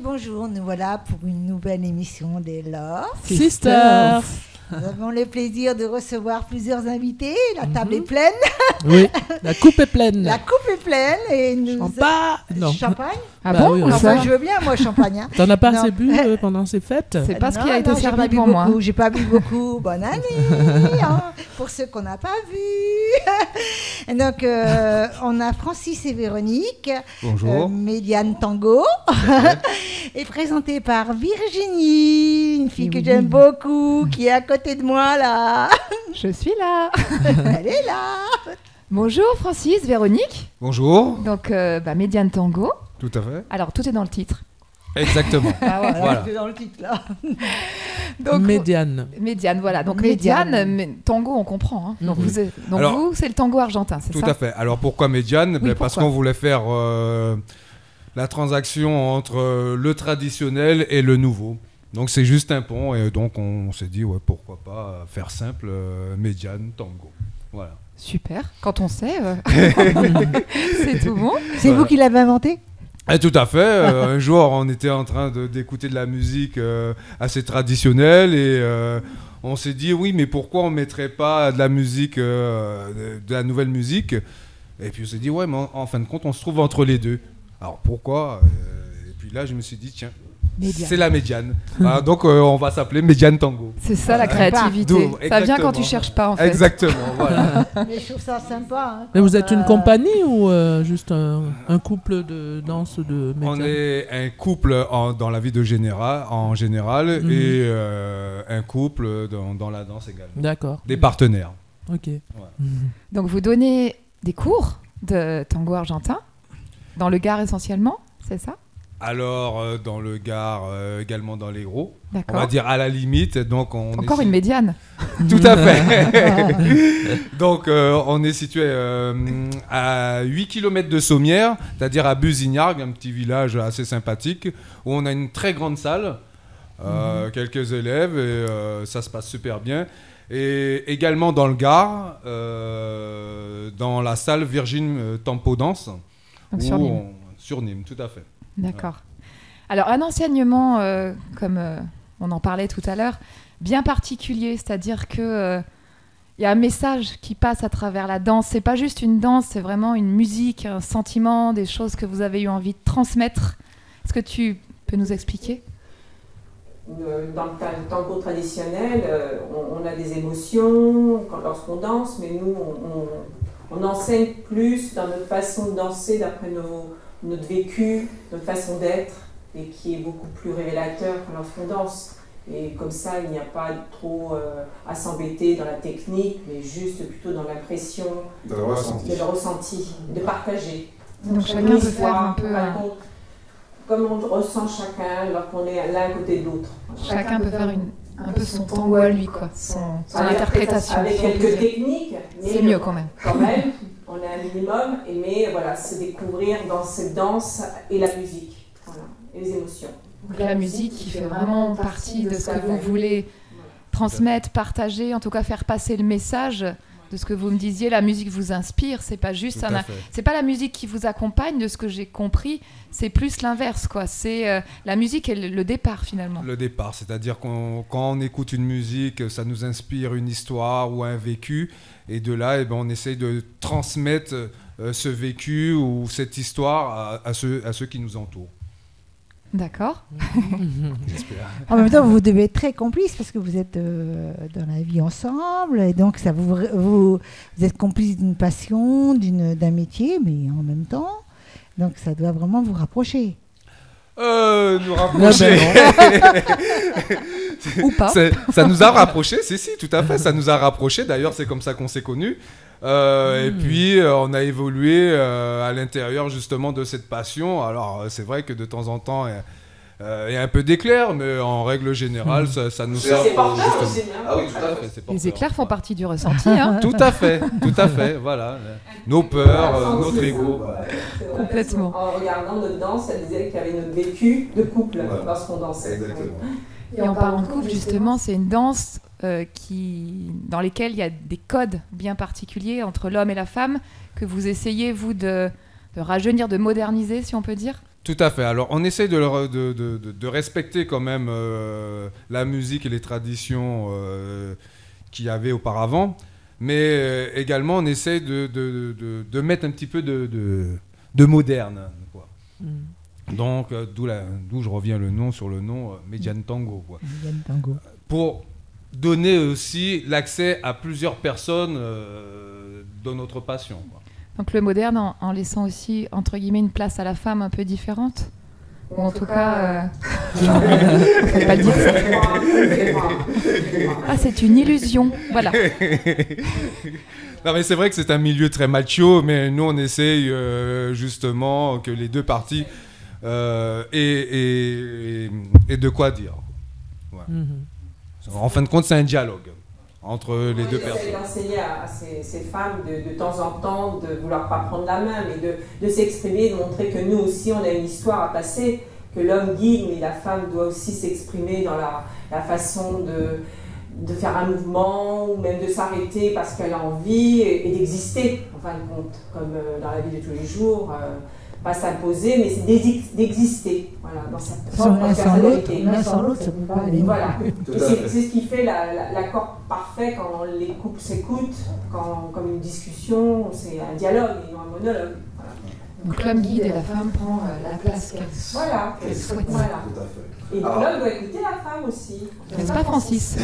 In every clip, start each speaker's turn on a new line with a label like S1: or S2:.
S1: bonjour, nous voilà pour une nouvelle émission des Love
S2: Sisters.
S1: Nous avons le plaisir de recevoir plusieurs invités, la table est pleine.
S2: Oui, la coupe est pleine.
S1: La coupe est pleine et nous...
S2: Non.
S1: Champagne.
S3: Ah
S2: Bah
S3: bon
S2: oui,
S1: Enfin, je veux bien, moi, champagne. Hein.
S2: T'en as pas
S1: Non.
S2: assez bu pendant ces fêtes?
S3: C'est pas ce qui a
S1: Non,
S3: été
S1: j'ai
S3: servi
S1: pas bu
S3: pour
S1: beaucoup,
S3: moi.
S1: J'ai pas bu beaucoup. Bonne année, hein, pour ceux qu'on n'a pas vus. Donc, on a Francis et Véronique.
S4: Bonjour.
S1: Médiane Tango. Et présentée par Virginie, une fille que j'aime beaucoup, qui est à côté de moi, là.
S3: Je suis là.
S1: Elle est là.
S3: Bonjour Francis, Véronique.
S4: Bonjour.
S3: Donc, Médiane Tango.
S4: Tout à fait.
S3: Alors, tout est dans le titre.
S4: Exactement.
S1: Ah,
S4: Voilà.
S1: c'est dans le titre, là.
S3: Donc,
S2: Médiane.
S3: Médiane, voilà. Donc,
S1: Médiane.
S3: Médiane, mais tango, on comprend. Hein. Donc,
S2: Mhm.
S4: Alors,
S3: vous, c'est le tango argentin, c'est
S4: Tout
S3: ça?
S4: à fait. Alors pourquoi Médiane?
S3: Oui,
S4: Parce
S3: pourquoi
S4: qu'on voulait faire la transaction entre le traditionnel et le nouveau. Donc c'est juste un pont et donc on s'est dit ouais, pourquoi pas faire simple, Médiane, tango. Voilà.
S3: Super. Quand on sait, c'est tout bon.
S1: C'est vous qui l'avez inventé?
S4: Tout à fait. Un jour, on était en train d'écouter de la musique assez traditionnelle et on s'est dit oui, mais pourquoi on mettrait pas de la musique, de la nouvelle musique? Et puis on s'est dit ouais, mais en fin de compte, on se trouve entre les deux. Alors pourquoi? Et puis là, je me suis dit tiens,
S1: Médiane.
S4: c'est la médiane. Ah, donc on va s'appeler Médiane Tango.
S3: C'est ça la
S1: Sympa.
S3: créativité.
S4: D'où,
S3: Ça vient quand
S4: exactement.
S3: tu cherches pas, en fait.
S4: Exactement. Voilà.
S1: Mais je trouve ça sympa. Hein,
S2: Mais vous
S1: quand,
S2: êtes une compagnie ou juste un couple de danse de
S4: On
S2: Médiane?
S4: est un couple dans la vie en général
S2: Mhm.
S4: et un couple dans la danse également.
S2: D'accord.
S4: Des partenaires.
S2: Ok.
S4: Ouais.
S3: Donc, vous donnez des cours de tango argentin dans le Gard essentiellement, c'est ça?
S4: Alors, dans le Gard, également dans les Gros. On va
S3: D'accord.
S4: dire à la limite. Donc
S3: Encore une médiane.
S4: Tout à fait. Donc, on est situé à 8 km de Sommières, c'est-à-dire à Busignargues, un petit village assez sympathique, où on a une très grande salle, quelques élèves, et ça se passe super bien. Et également dans le Gard, dans la salle Virgin Tempo Danse.
S3: Donc, sur Nîmes.
S4: Sur Nîmes, tout à fait.
S3: D'accord. Alors, un enseignement, comme on en parlait tout à l'heure, bien particulier, c'est-à-dire que il y a un message qui passe à travers la danse. C'est pas juste une danse, c'est vraiment une musique, un sentiment, des choses que vous avez eu envie de transmettre. Est-ce que tu peux nous expliquer?
S5: Dans le tango traditionnel, on a des émotions lorsqu'on danse, mais nous, on enseigne plus dans notre façon de danser, d'après notre vécu, notre façon d'être, et qui est beaucoup plus révélateur que lorsqu'on danse. Et comme ça, il n'y a pas trop à s'embêter dans la technique, mais juste plutôt dans l'impression,
S4: De le ressenti.
S5: de le ressenti, de partager.
S3: Donc, chacun peut faire un peu...
S5: Comme on ressent chacun lorsqu'on est l'un à côté de l'autre.
S3: Chacun peut faire un peu son tango à lui, quoi. Son interprétation.
S5: Avec
S3: si on peut
S5: quelques
S3: dire.
S5: techniques. mais
S3: C'est mieux quand même.
S5: Quand même, on a un minimum, mais voilà, se découvrir dans cette danse et la musique, voilà, et les émotions.
S3: Donc, la musique qui fait vraiment partie de ce que vous voulez transmettre, partager, en tout cas faire passer le message de ce que vous me disiez. La musique vous inspire, c'est pas juste
S4: Tout à fait.
S3: c'est pas la musique qui vous accompagne, de ce que j'ai compris, c'est plus l'inverse, quoi. C'est la musique est le départ finalement.
S4: Le départ, c'est-à-dire quand on écoute une musique, ça nous inspire une histoire ou un vécu, et de là, eh ben, on essaye de transmettre ce vécu ou cette histoire à ceux qui nous entourent.
S3: D'accord.
S4: J'espère.
S1: En même temps, vous devez être très complices parce que vous êtes dans la vie ensemble et donc ça vous êtes complices d'une passion, d'un métier, mais en même temps, donc ça doit vraiment vous rapprocher.
S4: Nous rapprocher.
S3: Ou pas.
S4: Ça nous a rapprochés, si, tout à fait, ça nous a rapprochés. D'ailleurs, c'est comme ça qu'on s'est connus. Et puis, on a évolué à l'intérieur justement de cette passion. Alors, c'est vrai que de temps en temps, il y a un peu d'éclairs, mais en règle générale, ça nous sert.
S5: C'est porteur
S4: justement.
S5: aussi, hein.
S4: Ah oui, tout à fait, c'est porteur.
S3: Les éclairs font partie du ressenti, hein.
S4: Tout à fait, voilà. Nos peurs, notre ego.
S3: Complètement.
S5: En regardant notre danse, elle disait qu'il y avait notre vécu de couple lorsqu'on dansait.
S4: Exactement.
S3: Et en parlant de couple, justement, c'est une danse dans lesquelles il y a des codes bien particuliers entre l'homme et la femme que vous essayez, vous, de rajeunir, de moderniser, si on peut dire.
S4: Tout à fait. Alors, on essaie de respecter quand même la musique et les traditions qu'il y avait auparavant, mais également on essaie de mettre un petit peu de moderne, quoi. Donc, d'où je reviens sur le nom Median Tango, quoi.
S1: Median Tango.
S4: Pour donner aussi l'accès à plusieurs personnes dans notre passion, quoi.
S3: Donc le moderne en laissant aussi, entre guillemets, une place à la femme un peu différente. Ou en tout cas... faut pas le dire ça. Ah, c'est une illusion. Voilà.
S4: Non, mais c'est vrai que c'est un milieu très macho, mais nous on essaye justement que les deux parties aient de quoi dire. Ouais. En fin de compte, c'est un dialogue entre les deux personnes.
S5: J'essaie d'enseigner à ces femmes de temps en temps de vouloir pas prendre la main, mais de s'exprimer, de montrer que nous aussi on a une histoire à passer, que l'homme guide, mais la femme doit aussi s'exprimer dans la façon de faire un mouvement ou même de s'arrêter parce qu'elle a envie et d'exister, en fin de compte, comme dans la vie de tous les jours. Pas s'imposer, mais c'est d'exister, voilà, dans sa propre personnalité.
S1: L'un sans l'autre, ça peut pas aller.
S5: Voilà. C'est ce qui fait l'accord parfait quand les couples s'écoutent, comme une discussion, c'est un dialogue et non un monologue. Voilà.
S3: Donc l'homme guide et la femme prend la place qu'elle souhaite.
S5: Voilà.
S6: Tout à fait.
S5: Et l'homme doit écouter la femme aussi.
S3: N'est-ce pas, Francis?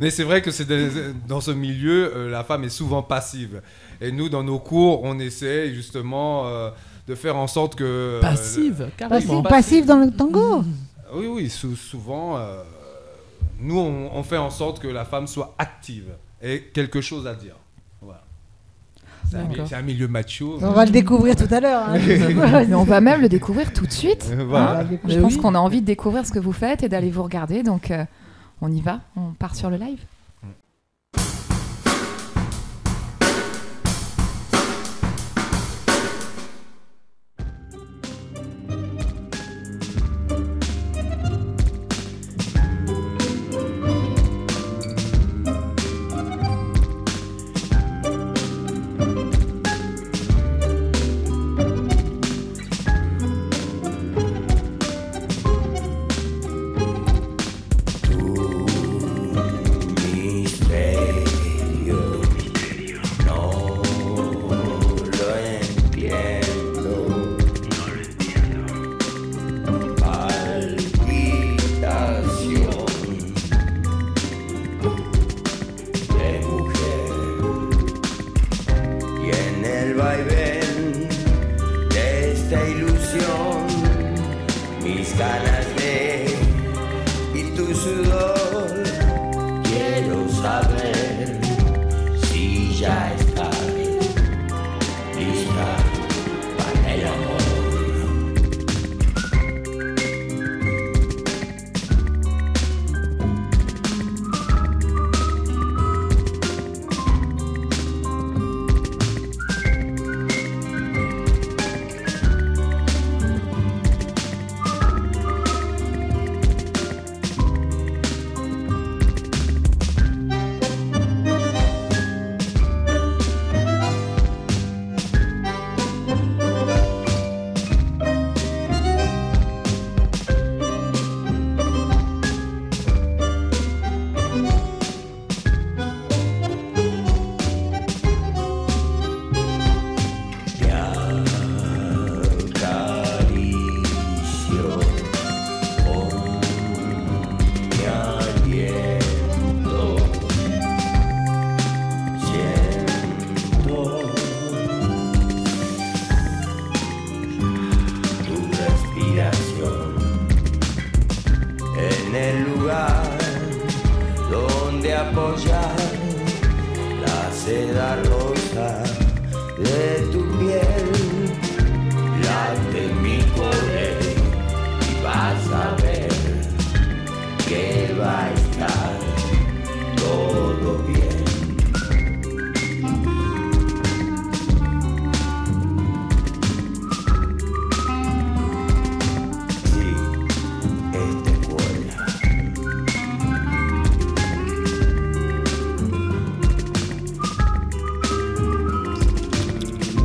S4: Mais c'est vrai que dans ce milieu, la femme est souvent passive. Et nous, dans nos cours, on essaie justement de faire en sorte que...
S2: Passive, carrément.
S1: Passive dans le tango.
S4: Oui, souvent, nous, on fait en sorte que la femme soit active et quelque chose à dire. Voilà. C'est un milieu macho.
S1: On va le découvrir tout à l'heure. Hein.
S3: Mais on va même le découvrir tout de suite.
S4: Voilà.
S3: Hein, je pense qu'on a envie de découvrir ce que vous faites et d'aller vous regarder. Donc, on y va. On part sur le live.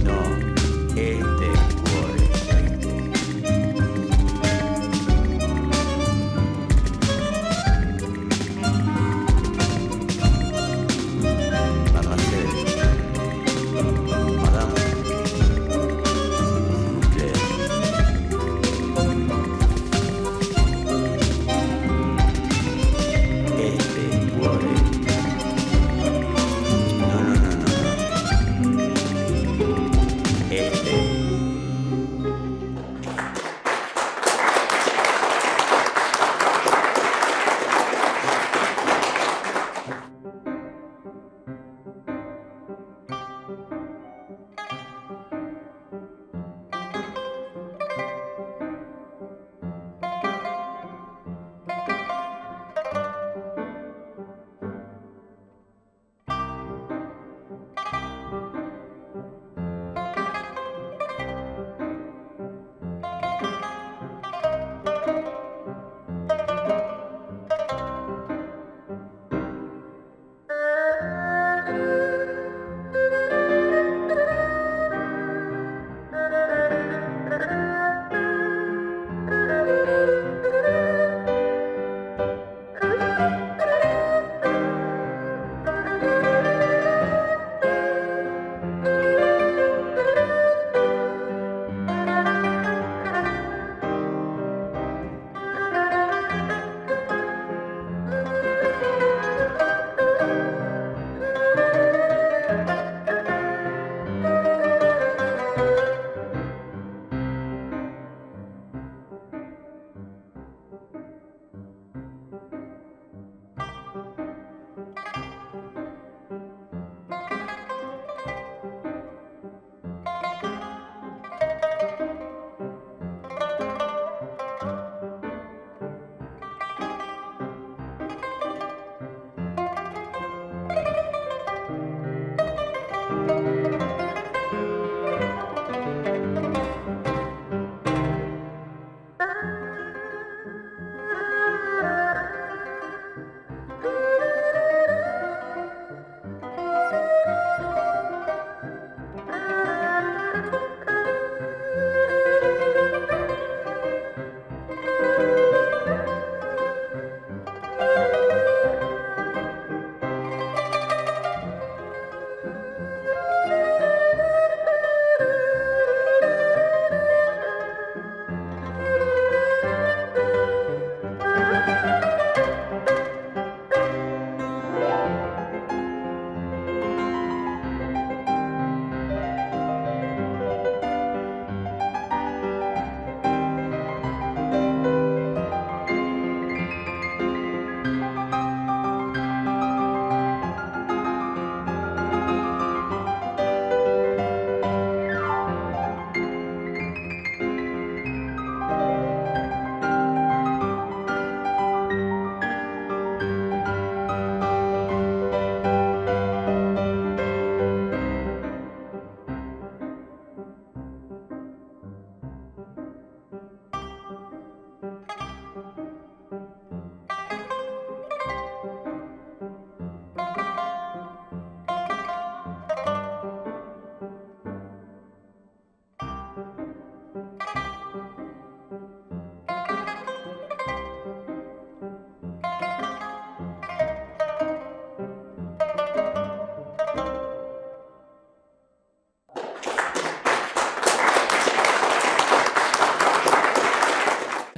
S7: No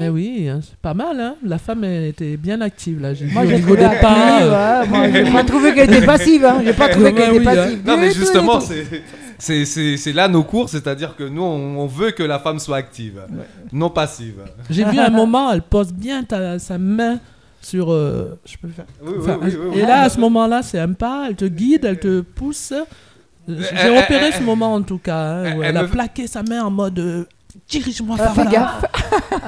S2: Eh oui, hein, c'est pas mal, hein. La femme elle était bien active, là. J'ai vu
S1: Moi,
S2: au
S1: j'ai
S2: niveau
S1: trouvé
S2: des pas.
S1: moi, j'ai pas trouvé qu'elle était passive. Hein. J'ai pas trouvé qu'elle était
S2: Oui, hein.
S1: passive.
S4: Non, mais
S1: du tout,
S4: justement,
S1: du tout.
S4: c'est là nos cours, c'est-à-dire que nous, on veut que la femme soit active, non passive.
S2: J'ai vu un moment, elle pose bien sa main sur. Je peux le faire.
S4: Oui,
S2: Enfin,
S4: oui, oui,
S2: et là, à ce moment-là, c'est un pas, elle te guide, elle te pousse. J'ai repéré ce moment en tout cas, hein, où elle a plaqué sa main en mode dirige-moi par
S3: Fais
S2: là.
S3: gaffe.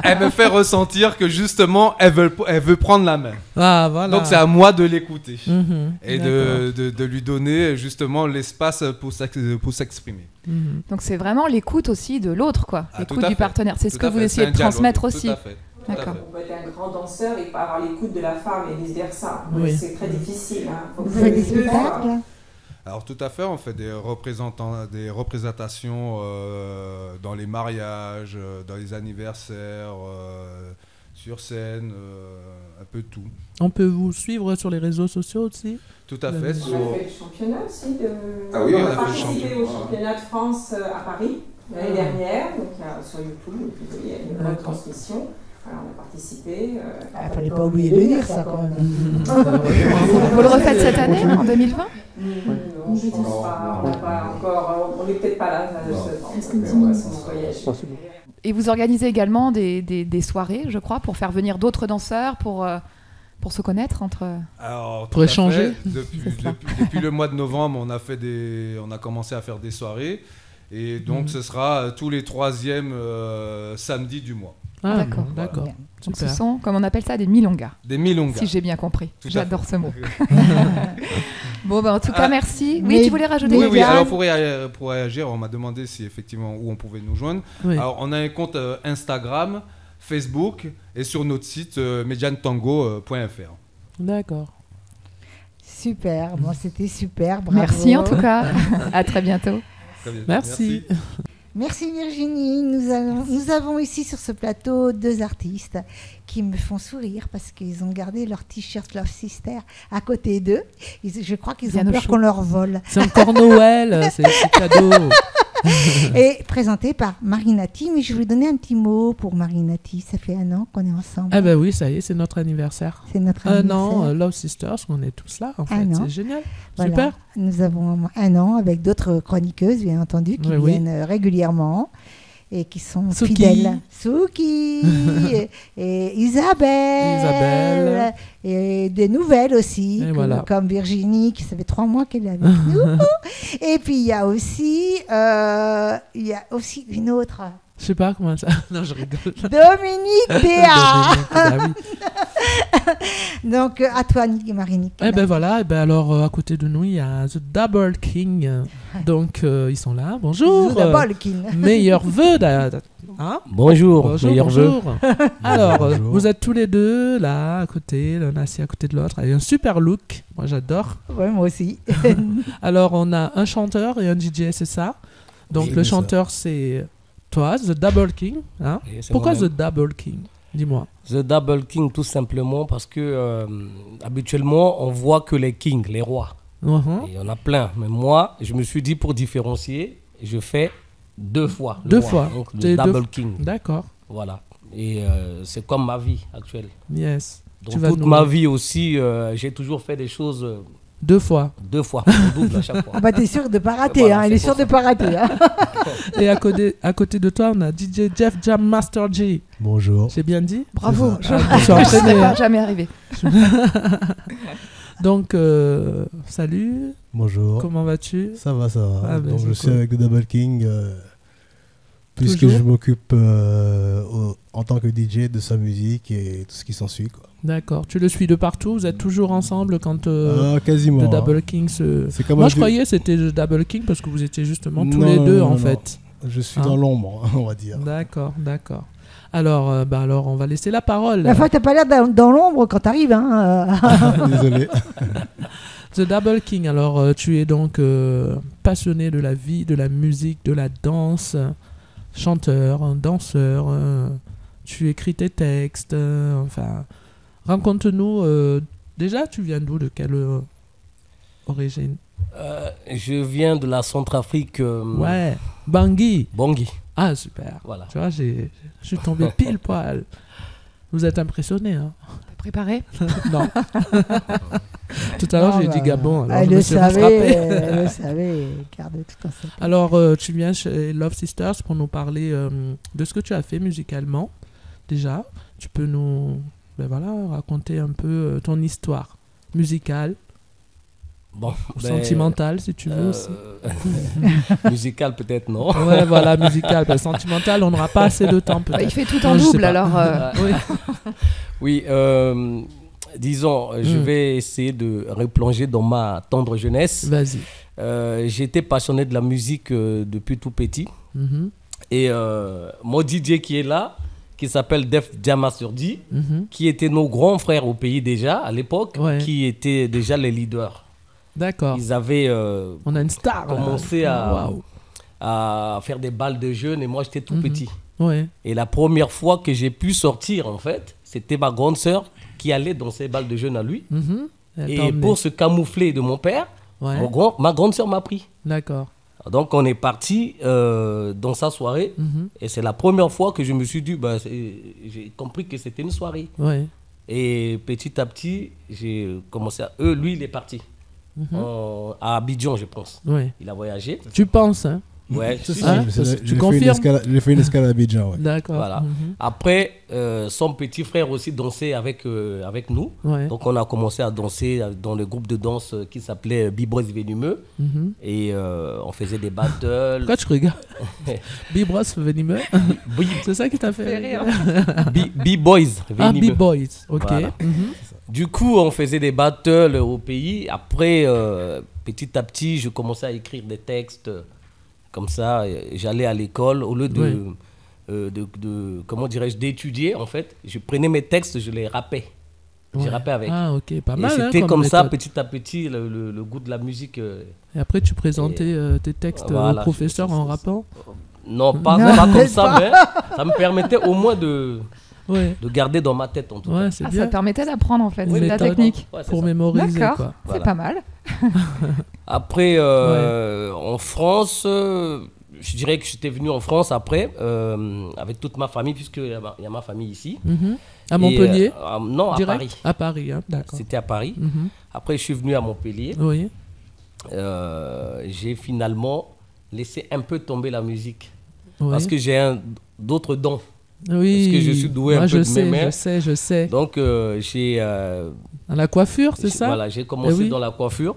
S4: Elle me fait ressentir que justement, elle veut prendre la main.
S2: Ah, voilà.
S4: Donc c'est à moi de l'écouter
S2: Mhm,
S4: et
S2: d'accord.
S4: de lui donner justement l'espace pour s'exprimer.
S2: Mhm.
S3: Donc c'est vraiment l'écoute aussi de l'autre, quoi.
S4: Ah, tout
S3: L'écoute
S4: à
S3: du
S4: fait.
S3: partenaire. C'est ce
S4: Tout
S3: que
S4: à
S3: vous
S4: fait,
S3: essayez
S4: c'est
S3: de
S4: un dialogue.
S3: transmettre aussi.
S4: Tout à fait. Tout à
S3: D'accord.
S4: fait.
S5: On peut être un grand danseur et pas avoir l'écoute de la femme et vice-versa.
S2: Oui.
S5: C'est très difficile. Hein. Faut
S1: Vous
S5: que
S1: faites des
S5: les deux
S1: spectacles
S5: soient-
S1: là
S4: Alors tout à fait, on fait des représentations dans les mariages, dans les anniversaires, sur scène, un peu tout.
S2: On peut vous suivre sur les réseaux sociaux aussi.
S4: Tout à fait.
S5: On a
S4: sur-
S5: fait le championnat aussi.
S4: Ah oui, on a fait le
S5: participé
S4: championnat.
S5: au championnat de France à Paris l'année dernière. Donc sur YouTube, il y a une bonne transmission. Alors, on a participé.
S1: Il fallait pas oublier de dire ça quand même.
S3: Vous le refaites cette année, en 2020
S5: Non, je pense pas. On n'a pas encore. On n'est peut-être pas là.
S3: Et vous organisez également des soirées, je crois, pour faire venir d'autres danseurs, pour se connaître entre...
S4: Alors,
S2: Pour
S4: tout à
S2: échanger.
S4: fait.
S3: C'est ça.
S4: Depuis le mois de novembre, on a commencé à faire des soirées. Et donc, ce sera tous les 3e samedis du mois.
S2: Ah,
S3: D'accord.
S2: bon, d'accord.
S1: Bien.
S3: Donc ce
S2: Super.
S3: sont, comme on appelle ça, des milongas,
S4: Des milongas.
S3: si j'ai bien compris.
S4: Tout à
S3: J'adore
S4: fait.
S3: ce mot. Bon, ben, en tout cas,
S4: Ah,
S3: merci. Oui,
S1: mais-
S3: tu voulais rajouter
S4: Oui,
S3: quelque
S4: oui,
S3: chose
S4: alors pour réagir, on m'a demandé si effectivement où on pouvait nous joindre.
S2: Oui.
S4: Alors, on a un compte Instagram, Facebook et sur notre site mediantango.fr.
S2: D'accord.
S1: Super, bon, c'était super, bravo.
S3: Merci en tout cas. À très bientôt.
S4: Très bien.
S2: Merci.
S1: Merci Virginie. Nous avons ici sur ce plateau 2 artistes qui me font sourire parce qu'ils ont gardé leur t-shirt Love Sister à côté d'eux. Je crois qu'ils
S3: Bien
S1: ont
S3: au
S1: peur
S3: chaud.
S1: qu'on leur vole.
S2: C'est encore Noël, c'est cadeau.
S1: Et présenté par Marinati. Mais je voulais donner un petit mot pour Marinati. Ça fait 1 an qu'on est ensemble.
S2: Ah ben oui, ça y est, c'est notre anniversaire.
S1: C'est notre
S2: Un
S1: anniversaire.
S2: an, Love Sisters, on est tous là en fait.
S1: Un an.
S2: C'est génial.
S1: Voilà.
S2: Super.
S1: Nous avons 1 an avec d'autres chroniqueuses, bien entendu, qui
S2: Oui, oui.
S1: viennent régulièrement et qui sont
S2: Souki.
S1: fidèles. Souki et Isabelle. Et des nouvelles aussi,
S2: Et voilà.
S1: comme Virginie, qui ça fait 3 mois qu'elle est avec nous. Et puis il y a aussi une autre,
S2: Je sais pas comment ça. Non, je rigole.
S1: Dominique Béat.
S2: Ah oui.
S1: Donc à toi, Marie-Nick.
S2: Eh ben voilà, eh ben alors à côté de nous, il y a The Double King. Donc ils sont là. Bonjour.
S1: Double King.
S2: Meilleurs vœux. Hein
S6: Bonjour,
S2: Bonjour,
S6: meilleurs vœux.
S2: bonjour. Alors,
S6: Bonjour.
S2: vous êtes tous les deux là, à côté, l'un assis à côté de l'autre, avec un super look. Moi, j'adore.
S1: Ouais, moi aussi.
S2: Alors, on a un chanteur et un DJ, c'est ça. Donc,
S6: Oui,
S2: le
S6: c'est ça.
S2: chanteur, c'est toi, The Double King. Hein
S6: Oui, c'est
S2: Pourquoi
S6: moi-même.
S2: The Double King Dis-moi.
S6: The Double King, tout simplement parce que habituellement, on voit que les kings, les rois.
S2: Mhm.
S6: Et il y en a plein. Mais moi, je me suis dit pour différencier, je fais 2 fois. le
S2: 2
S6: roi.
S2: fois.
S6: Donc,
S2: T'es
S6: le
S2: deux
S6: Double
S2: f-
S6: King.
S2: D'accord.
S6: Voilà. Et c'est comme ma vie actuelle.
S2: Yes.
S6: Donc,
S2: Tu vas
S6: toute
S2: nous-
S6: ma vie aussi, j'ai toujours fait des choses
S2: 2 fois.
S6: 2 fois, au double à chaque fois.
S1: Ah bah t'es sûr de pas rater,
S6: Voilà,
S1: hein. Il est
S6: c'est
S1: sûr
S6: pour
S1: de pas rater. Hein.
S2: Et à côté de toi, on a DJ Jeff Jam Master G.
S7: Bonjour.
S2: J'ai bien dit
S3: Bravo.
S7: C'est
S2: Ah, je me suis
S3: Je ne
S2: entraîné,
S3: serais
S2: hein.
S3: pas jamais arrivé.
S2: Donc, salut.
S7: Bonjour.
S2: Comment vas-tu
S7: Ça va, ça va.
S2: Ah, ben,
S7: Donc
S2: c'est
S7: je suis
S2: cool.
S7: avec The Double King, puisque
S2: Toujours
S7: je m'occupe en tant que DJ de sa musique et tout ce qui s'ensuit. Quoi.
S2: D'accord. Tu le suis de partout. Vous êtes toujours ensemble quand
S7: Quasiment.
S2: The Double King se...
S7: C'est comme
S2: Moi,
S7: un
S2: je
S7: duo.
S2: croyais que c'était The Double King parce que vous étiez justement tous
S7: Non,
S2: les deux,
S7: non,
S2: en
S7: non,
S2: fait.
S7: Je suis
S2: Hein
S7: dans l'ombre, on va dire.
S2: D'accord, d'accord. Alors, alors, on va laisser la parole.
S1: La fois, t'as pas l'air dans l'ombre quand t'arrives. Hein.
S7: Désolé.
S2: The Double King, alors tu es donc passionné de la vie, de la musique, de la danse, chanteur, danseur, tu écris tes textes, enfin, raconte-nous, déjà tu viens d'où, de quelle origine?
S6: Je viens de la Centrafrique.
S2: Ouais, Bangui.
S6: Bangui.
S2: Ah super,
S6: Voilà.
S2: tu vois, je suis tombé pile poil. Vous êtes impressionné, hein?
S3: T'as préparé?
S2: Non. Tout à l'heure,
S1: Non,
S2: j'ai dit Gabon. Alors
S1: Elle
S2: je
S1: le
S2: me suis rattrapé.
S1: savait, gardez tout en secret.
S2: Alors, tu viens chez Love Sisters pour nous parler de ce que tu as fait musicalement. Déjà, tu peux nous raconter un peu ton histoire musicale
S6: Bon,
S2: ou sentimentale, si tu veux aussi.
S6: Musical peut-être, non.
S2: Ouais, voilà, musicale. Parce que sentimentale, on n'aura pas assez de temps, peut-être.
S3: Il fait tout en
S2: Non, je sais
S3: double,
S2: pas.
S3: alors.
S6: Oui, disons, je vais essayer de replonger dans ma tendre jeunesse.
S2: Vas-y.
S6: J'étais passionné de la musique depuis tout petit.
S2: Mhm,
S6: Et mon DJ qui est là, qui s'appelle Def Diamasurdi,
S2: mhm.
S6: qui étaient nos grands frères au pays déjà, à l'époque,
S2: Ouais.
S6: qui étaient déjà les leaders.
S2: D'accord.
S6: Ils avaient
S2: On a une star. là.
S6: commencé
S2: Waouh.
S6: à faire des balles de jeunes et moi j'étais tout petit.
S2: Ouais.
S6: Et la première fois que j'ai pu sortir, en fait, c'était ma grande sœur qui allait dans ces balles de jeunes à lui.
S2: Mhm. Elle t'a
S6: Et
S2: emmené.
S6: pour se camoufler de mon père,
S2: Ouais.
S6: ma grande sœur m'a pris.
S2: D'accord.
S6: Donc on est parti dans sa soirée.
S2: Mhm.
S6: Et c'est la première fois que je me suis dit, j'ai compris que c'était une soirée.
S2: Ouais.
S6: Et petit à petit, j'ai commencé à... Lui, il est parti. À Abidjan, je pense.
S2: Ouais.
S6: Il a voyagé.
S2: Tu penses, hein?
S6: Ouais,
S2: C'est
S6: si,
S2: ça.
S6: si.
S2: Parce que tu
S7: J'ai
S2: confirmes?
S7: fait une escale à Abidjan, ouais.
S2: D'accord.
S6: Voilà.
S2: Mhm.
S6: Après, son petit frère aussi dansait avec nous.
S2: Ouais.
S6: Donc on a commencé à danser dans le groupe de danse qui s'appelait B-Boys Venimeux.
S2: Mhm.
S6: Et on faisait des battles.
S2: Pourquoi tu regardes? Bibros venimeux. C'est ça qui t'a fait rire.
S6: B-Boys
S2: Ah,
S6: Venimeux.
S2: B-Boys. Ok.
S6: Voilà.
S2: Mhm.
S6: Du coup, on faisait des battles au pays. Après, petit à petit, je commençais à écrire des textes comme ça. J'allais à l'école. Au lieu comment dirais-je, d'étudier, en fait, je prenais mes textes, je les rappais.
S2: Ouais.
S6: J'ai rappé avec.
S2: Ah, ok. Pas
S6: Et
S2: mal. hein,
S6: c'était comme ça,
S2: méthode.
S6: petit à petit, le goût de la musique.
S2: Et après, tu présentais tes textes
S6: Voilà,
S2: au professeur en rappant?
S6: Non,
S1: Non,
S6: pas comme
S1: peut-être
S6: ça, mais ça me permettait au moins de
S2: Ouais.
S6: garder dans ma tête, en tout
S2: Ouais,
S6: cas.
S2: c'est
S3: Ah,
S2: bien.
S3: ça permettait d'apprendre en fait,
S2: Une
S3: c'est de la
S2: méthode.
S3: technique.
S6: Ouais, c'est
S2: Pour
S6: ça.
S2: mémoriser,
S3: D'accord,
S2: quoi.
S3: c'est
S6: Voilà.
S3: pas mal.
S6: Après, en France, je dirais que j'étais venu en France après, avec toute ma famille, puisqu'il y a ma famille ici.
S2: Mhm. À
S6: Et,
S2: Montpellier?
S6: non, à
S2: Direct?
S6: Paris.
S2: À Paris, hein, d'accord.
S6: C'était à Paris.
S2: Mhm.
S6: Après, je suis venu à Montpellier.
S2: Oui.
S6: J'ai finalement laissé un peu tomber la musique.
S2: Oui.
S6: Parce que j'ai d'autres dons.
S2: Oui.
S6: parce que je suis doué un
S2: Moi,
S6: peu de mes mains.
S2: Je sais.
S6: Donc, j'ai...
S2: À la coiffure, c'est ça?
S6: Voilà, j'ai commencé
S2: Eh oui.
S6: dans la coiffure.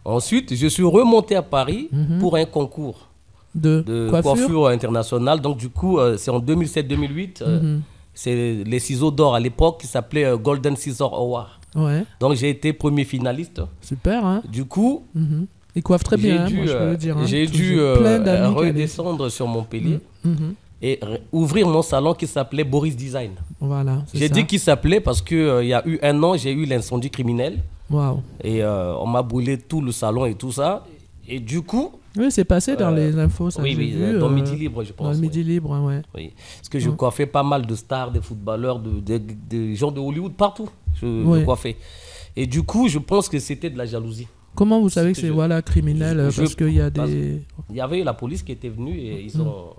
S6: Ensuite, je suis remonté à Paris
S2: Mhm.
S6: pour un concours
S2: De
S6: de
S2: coiffure?
S6: coiffure internationale. Donc, du coup, c'est en 2007-2008.
S2: Mhm.
S6: C'est les ciseaux d'or à l'époque qui s'appelait Golden Scissor Award.
S2: Ouais,
S6: Donc, j'ai été premier finaliste.
S2: super, hein?
S6: Du coup,
S2: Mhm. Il coiffe très bien, hein, moi, je peux le dire. Hein.
S6: j'ai dû
S2: Plein d'amis qui allaient-
S6: redescendre sur Montpellier
S2: Mhm.
S6: et ouvrir mon salon qui s'appelait Boris Design.
S2: Voilà, c'est
S6: J'ai
S2: ça.
S6: dit qu'il s'appelait parce qu'il il y a eu un an, j'ai eu l'incendie criminel.
S2: Waouh.
S6: Et on m'a brûlé tout le salon et tout ça. Et du coup,
S2: Oui, c'est passé dans les infos, ça,
S6: oui,
S2: j'ai
S6: oui,
S2: vu.
S6: dans Midi Libre, je pense.
S2: Dans le
S6: oui.
S2: Midi Libre, ouais.
S6: Oui. Parce que je coiffais pas mal de stars, des footballeurs, des gens de Hollywood, partout. Je
S2: Oui.
S6: coiffais. Et du coup, je pense que c'était de la jalousie.
S2: Comment vous savez que c'est
S6: Je-
S2: voilà, criminel
S6: je-
S2: parce qu'il y a
S6: parce-
S2: des...
S6: Il y avait eu la police qui était venue et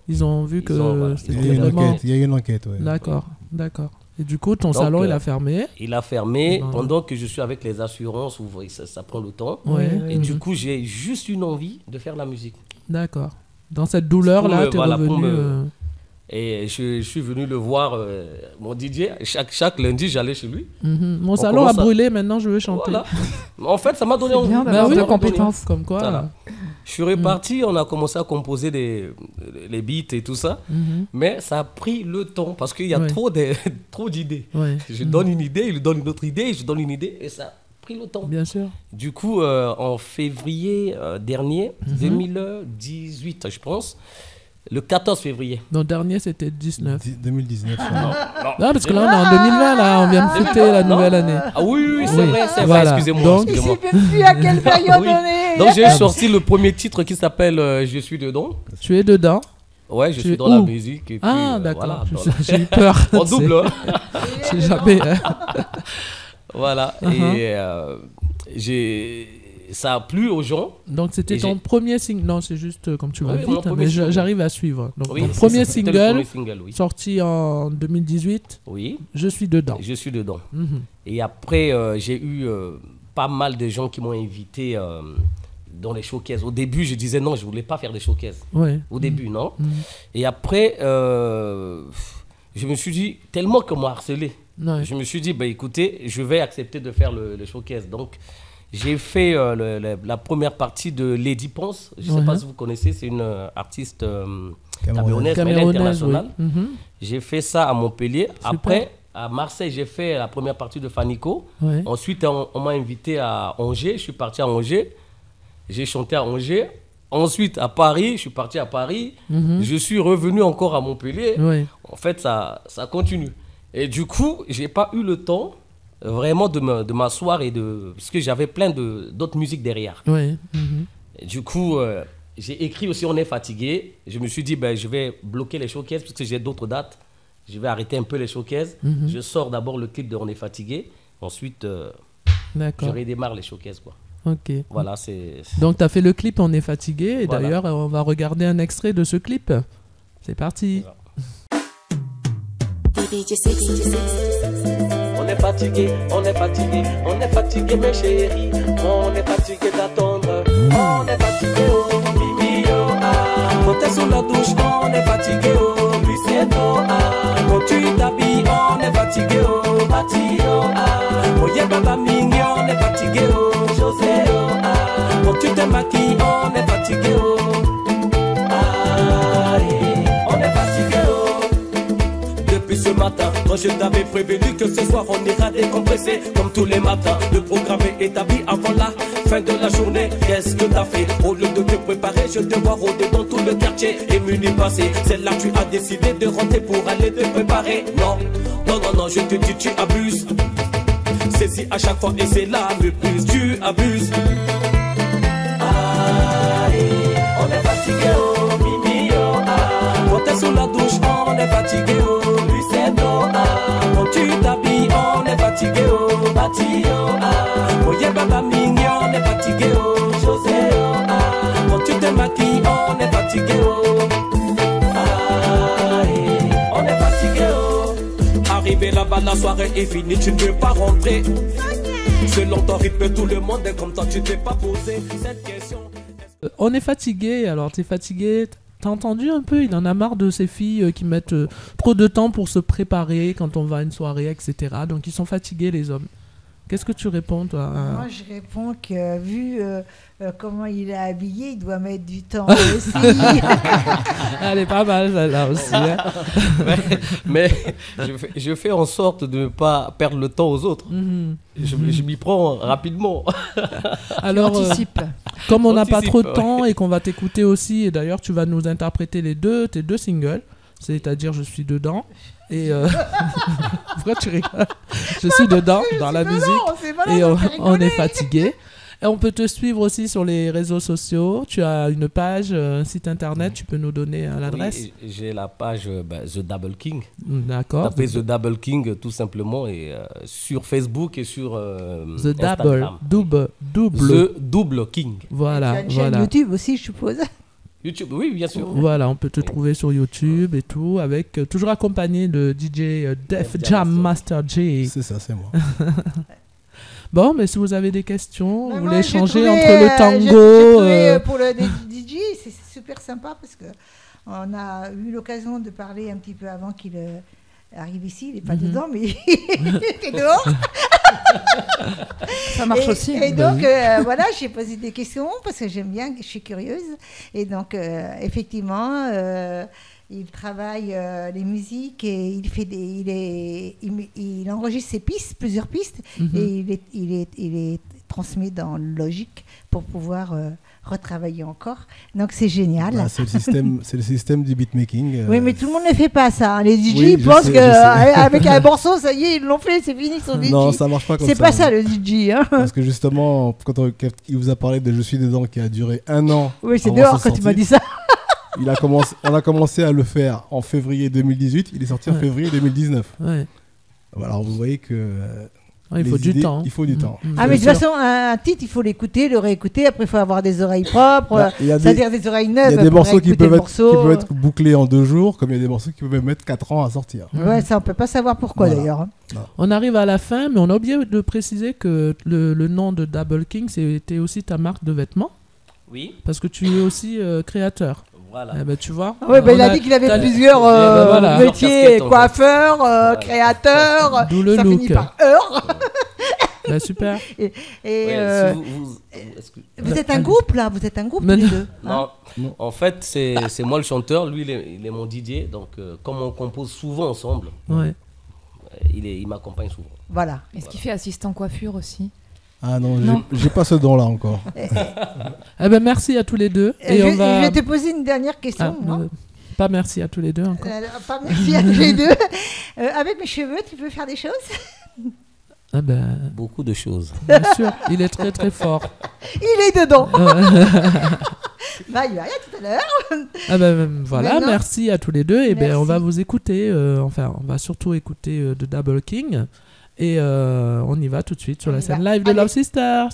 S2: Ils ont vu
S6: Ils
S2: que
S6: ont, voilà,
S2: c'était
S7: Il y a eu une
S2: vraiment...
S7: enquête, il y a eu une enquête, ouais.
S2: D'accord, d'accord. Et du coup, ton
S6: Donc,
S2: salon, il a fermé.
S6: il a fermé
S2: Non.
S6: pendant que je suis avec les assurances, où ça prend le temps.
S2: Ouais.
S6: Et du coup, j'ai juste une envie de faire la musique.
S2: D'accord. Dans cette douleur-là,
S6: Pour me-
S2: t'es
S6: voilà, pour
S2: revenu...
S6: me- Et je suis venu le voir, mon DJ, chaque lundi, j'allais chez lui.
S2: Mon salon a
S6: commence à-
S2: brûlé, maintenant je veux chanter.
S6: Voilà. En fait, ça m'a donné
S3: C'est
S6: envie.
S3: bien
S2: Bah
S3: d'avoir
S2: oui,
S3: deux
S6: Ça m'a donné
S3: compétences.
S2: Comme quoi.
S6: Voilà. Je suis reparti, on a commencé à composer les beats et tout ça.
S2: Mhm.
S6: Mais ça a pris le temps parce qu'il y a
S2: Ouais.
S6: trop d'idées.
S2: Ouais.
S6: Je donne une idée, il donne une autre idée, je donne une idée et ça a pris le temps.
S2: Bien sûr.
S6: Du coup, en février dernier, 2018, je pense, le 14 février.
S2: Donc, dernier, c'était 19.
S7: 2019. ouais.
S2: Non, parce que là, on est en 2020, là. On vient de fêter la
S6: Non.
S2: nouvelle année.
S6: Ah oui, oui, c'est
S2: Oui.
S6: vrai, c'est
S2: Voilà.
S6: vrai, excusez-moi.
S2: Donc-
S1: Il
S6: excusez-moi.
S1: sait même plus à quelle période
S6: Oui.
S1: on est.
S6: Donc j'ai sorti le premier titre qui s'appelle Je suis dedans.
S2: Tu es dedans.
S6: Ouais, je
S2: Tu
S6: suis
S2: es
S6: dans la
S2: où?
S6: musique. Et puis,
S2: Ah, d'accord.
S6: voilà,
S2: J'ai eu peur.
S6: en double. hein.
S2: C'est jamais...
S6: Voilà.
S2: Uh-huh.
S6: Et ça a plu aux gens.
S2: Donc c'était
S6: Et
S2: ton
S6: j'ai-
S2: premier single. Non, c'est juste comme tu vas
S6: Oui, mon
S2: vite,
S6: premier
S2: mais
S6: single.
S2: j'arrive à suivre. Donc
S6: Oui,
S2: ton
S6: c'est
S2: premier
S6: ça, c'était le
S2: single,
S6: premier single, oui.
S2: sorti en 2018,
S6: Oui,
S2: Je suis dedans.
S6: je suis dedans.
S2: Mhm.
S6: Et après, j'ai eu pas mal de gens qui m'ont invité dans les showcases. Au début, je disais non, je voulais pas faire des showcases.
S2: Ouais.
S6: Au début, non.
S2: Mhm.
S6: Et après, je me suis dit, tellement qu'on m'a harcelé,
S2: Ouais.
S6: je me suis dit, bah, écoutez, je vais accepter de faire le showcase. Donc, j'ai fait la première partie de Lady Ponce. Je ne sais
S2: Ouais.
S6: pas si vous connaissez, c'est une artiste
S7: Camerounaise.
S6: camerounaise, mais elle est
S2: Camerounaise, oui.
S6: internationale.
S2: Mhm.
S6: J'ai fait ça à Montpellier.
S2: Super.
S6: Après, à Marseille, j'ai fait la première partie de Fanico.
S2: Ouais.
S6: Ensuite, on m'a invité à Angers. Je suis parti à Angers. J'ai chanté à Angers. Ensuite, à Paris. Je suis parti à Paris.
S2: Mhm.
S6: Je suis revenu encore à Montpellier.
S2: Ouais.
S6: En fait, ça continue. Et du coup, j'ai pas eu le temps vraiment de m'asseoir et de... Parce que j'avais plein d'autres musiques derrière.
S2: Ouais. Mhm.
S6: Et du coup, j'ai écrit aussi On est fatigué. Je me suis dit, ben, je vais bloquer les showcases parce que j'ai d'autres dates. Je vais arrêter un peu les showcases.
S2: Mhm.
S6: Je sors d'abord le clip de On est fatigué. Ensuite, je
S2: D'accord.
S6: redémarre les showcases, quoi.
S2: Ok.
S6: Voilà, c'est...
S2: Donc, tu as fait le clip On est fatigué. Et
S6: Voilà.
S2: d'ailleurs, on va regarder un extrait de ce clip. C'est parti.
S6: Voilà. On est fatigué, on est fatigué, on est fatigué mes chéris, on est fatigué d'attendre, on est fatigué oh, Mimi oh ah, quand t'es sous la douche, on est fatigué oh, Luciano ah, quand tu t'habilles, on est fatigué oh, Bati oh ah, Moye Baba Mingi, on est fatigué oh, José oh ah, quand tu te maquilles, on est fatigué oh, ah, on est fatigué oh. Depuis ce matin, quand je t'avais prévenu que ce soir on ira décompresser comme tous les matins, le programme est établi avant la fin de la journée. Qu'est-ce que t'as fait? Au lieu de te préparer, je te vois rôder dans tout le quartier. Et minuit passé, c'est là que tu as décidé de rentrer pour aller te préparer. Non, non, non, non, je te dis tu abuses. C'est si à chaque fois et c'est là le plus, tu abuses. Allez, on est fatigué oh, Mimi oh ah, quand t'es sous la douche, on est fatigué oh, Luciano ah, quand tu t'habilles, on est fatigué oh, Bati oh ah, Oye Baba Mingi, on est fatigué oh, José oh ah, quand tu te maquilles, on est fatigué oh, allez, on est fatigué oh. Arrivé là-bas, la soirée est finie, tu ne veux pas rentrer. Selon ton rythme, tout le monde est comme toi, tu t'es pas posé cette question.
S2: On est fatigué. Alors, t'es fatigué. T'as entendu un peu? Il en a marre de ces filles qui mettent trop de temps pour se préparer quand on va à une soirée, etc. Donc, ils sont fatigués, les hommes. Qu'est-ce que tu réponds, toi?
S1: Moi, je réponds que vu comment il est habillé, il doit mettre du temps aussi.
S2: Elle est pas mal, celle-là aussi. Hein.
S6: Mais je fais en sorte de ne pas perdre le temps aux autres.
S2: Mhm.
S6: Je m'y prends rapidement.
S2: Alors,
S3: Anticipe.
S2: comme on n'a pas
S6: Anticipe,
S2: trop de
S6: ouais.
S2: temps et qu'on va t'écouter aussi, et d'ailleurs, tu vas nous interpréter tes deux singles, c'est-à-dire Je suis dedans. Et pourquoi tu rigoles? Je suis dedans dans la musique. Et on est fatigué. Et on peut te suivre aussi sur les réseaux sociaux. Tu as une page, un site internet. Tu peux nous donner l'adresse?
S6: Oui, j'ai la page The Double King.
S2: D'accord.
S6: Tapez The Double King tout simplement et sur Facebook et sur
S2: The
S6: Instagram.
S2: Double.
S6: The Double King.
S2: Voilà.
S1: Tu as une chaîne YouTube aussi, je suppose.
S6: YouTube, oui, bien sûr.
S2: Voilà, on peut te
S6: Oui.
S2: trouver sur YouTube et tout, avec toujours accompagné de DJ Def Jam Master J.
S7: C'est ça, c'est moi.
S2: Bon, mais si vous avez des questions,
S1: Mais
S2: vous
S1: moi,
S2: voulez
S1: j'ai
S2: échanger
S1: trouvé,
S2: entre le
S1: j'ai
S2: tango.
S1: trouvé, pour le DJ, c'est super sympa parce que on a eu l'occasion de parler un petit peu avant qu'il arrive ici. Il n'est pas
S2: Mhm.
S1: dedans, mais il était dehors.
S3: Ça marche
S1: et,
S3: aussi.
S1: Et
S2: Bah
S1: donc,
S2: oui.
S1: voilà, j'ai posé des questions parce que j'aime bien, je suis curieuse. Et donc, effectivement, il travaille les musiques et il enregistre ses pistes, plusieurs pistes,
S2: Mhm.
S1: et il est transmis dans Logic pour pouvoir retravailler encore. Donc, c'est génial.
S7: Bah, c'est le système du beatmaking.
S1: Oui, mais tout le monde ne fait pas ça. Hein. Les DJ
S7: Oui, je
S1: pensent
S7: sais,
S1: qu'avec un morceau, ça y est, ils l'ont fait, c'est fini, ils sont DJ.
S7: Non, ça marche pas comme ça.
S1: C'est pas ça le DJ. Hein.
S7: Parce que justement, quand il vous a parlé de Je suis dedans qui a duré 1 an.
S1: Oui, c'est
S7: avant
S1: dehors
S7: sa
S1: quand tu m'as
S7: sortie,
S1: dit ça.
S7: on a commencé à le faire en février 2018. Il est sorti en
S2: Ouais.
S7: février 2019.
S2: Ouais.
S7: Alors vous voyez que
S2: Il faut du temps.
S7: Il faut du temps.
S1: Ah, mais de toute façon, un titre, il faut l'écouter, le réécouter. Après, il faut avoir des oreilles propres, c'est-à-dire des oreilles neuves.
S7: Il y a des morceaux qui peuvent être bouclés en 2 jours, comme il y a des morceaux qui peuvent mettre 4 ans à sortir.
S1: Ouais, ça, on peut pas savoir pourquoi d'ailleurs.
S2: On arrive à la fin, mais on a oublié de préciser que le nom de Double King, c'était aussi ta marque de vêtements.
S8: Oui.
S2: Parce que tu es aussi créateur.
S8: Voilà.
S2: Eh ben, tu vois.
S1: Oui, il a dit qu'il avait plusieurs métiers, coiffeur, créateur.
S2: D'où le
S1: ça
S2: look.
S1: finit par heure.
S2: Bah, super.
S1: Vous êtes un groupe là, vous êtes un groupe tous les deux.
S8: Non, en fait c'est moi le chanteur, lui il est mon DJ, donc comme on compose souvent ensemble, il m'accompagne souvent.
S1: Voilà.
S3: Est-ce qu'il fait assistant coiffure aussi?
S7: Ah non, j'ai pas ce don là encore.
S2: Eh ben, merci à tous les deux.
S1: Je vais te poser une dernière question.
S2: Pas merci à tous les deux encore.
S1: Pas merci à tous les deux. Avec mes cheveux, tu peux faire des choses?
S2: Ah ben,
S8: beaucoup de choses.
S2: Bien sûr, il est très très fort.
S1: Il est dedans. Bah, il va rien tout à l'heure.
S2: Ah ben voilà, merci à tous les deux. Et ben on va vous écouter. Enfin, on va surtout écouter de Double King. Et on y va tout de suite sur la scène live de Love Sisters.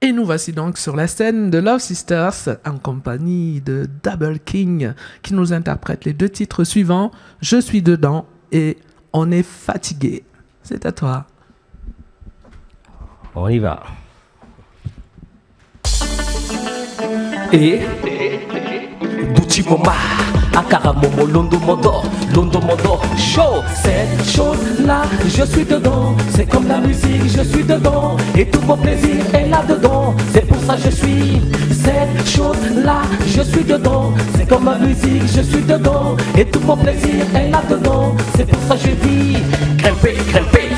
S2: Et nous voici donc sur la scène de Love Sisters en compagnie de Double King qui nous interprète les 2 titres suivants, Je suis dedans et On est fatigué. C'est à toi.
S8: On y va. Et Duchi Moma, Akara Momo, Londo Mondo, show. Cette chose-là, je suis dedans. C'est comme la musique, je suis dedans. Et tout mon plaisir est là-dedans. C'est pour ça que je suis. Cette chose-là, je suis dedans. C'est comme la musique, je suis dedans. Et tout mon plaisir est là-dedans. C'est pour ça que je vis. Grimper,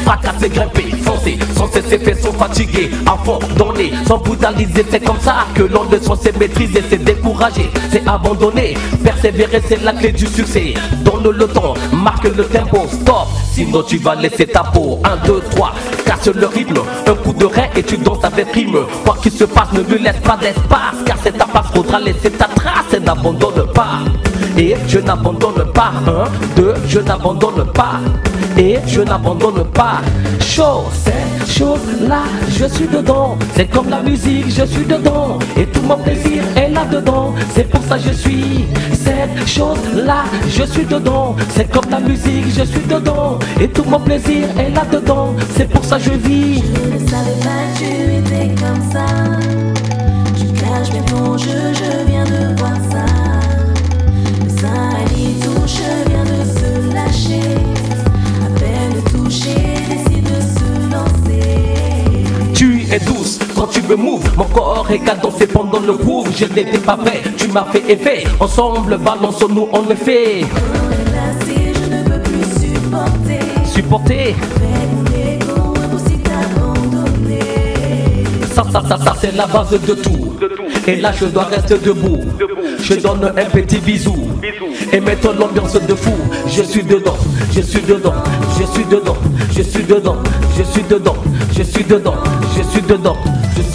S8: fracasser, grimper, foncer. Sans cesser, fait sont fatigués. À fond, donner, sans brutaliser. C'est comme ça que l'on ne soit c'est maîtriser, c'est décourager, c'est abandonner. Persévérer, c'est la clé du succès. Donne le temps, marque le tempo, stop. Sinon tu vas laisser ta peau. 1, 2, 3, casse le rythme. Un coup de rein et tu danses avec rime. Quoi qu'il se passe, ne lui laisse pas d'espace. Car c'est ta place, faudra laisser ta trace. Et n'abandonne pas. Et je n'abandonne pas. 1, 2, je n'abandonne pas. Et je n'abandonne pas. Show, cette chose-là, je suis dedans. C'est comme la musique, je suis dedans. Et tout mon plaisir est là-dedans. C'est pour ça que je suis. Cette chose-là, je suis dedans. C'est comme la musique, je suis dedans. Et tout mon plaisir est là-dedans. C'est pour ça que je vis.
S9: Je ne savais pas que tu étais comme ça. Je cache mes plonges, je viens de voir ça. Le sein il touche, vient de se lâcher. À peine touché, décide de se lancer.
S8: Tu es douce quand tu me moves. Mon corps est cadencé pendant le groove. Je n'étais pas prêt, tu m'as fait effet. Ensemble, balançons-nous en effet.
S9: Je ne peux plus
S8: supporter. Ça c'est la base de tout. Et là je dois rester debout. Je donne un petit bisou. Et mettons l'ambiance de fou. Je suis dedans, je suis dedans, je suis dedans, je suis dedans, je suis dedans, je suis dedans, je suis dedans.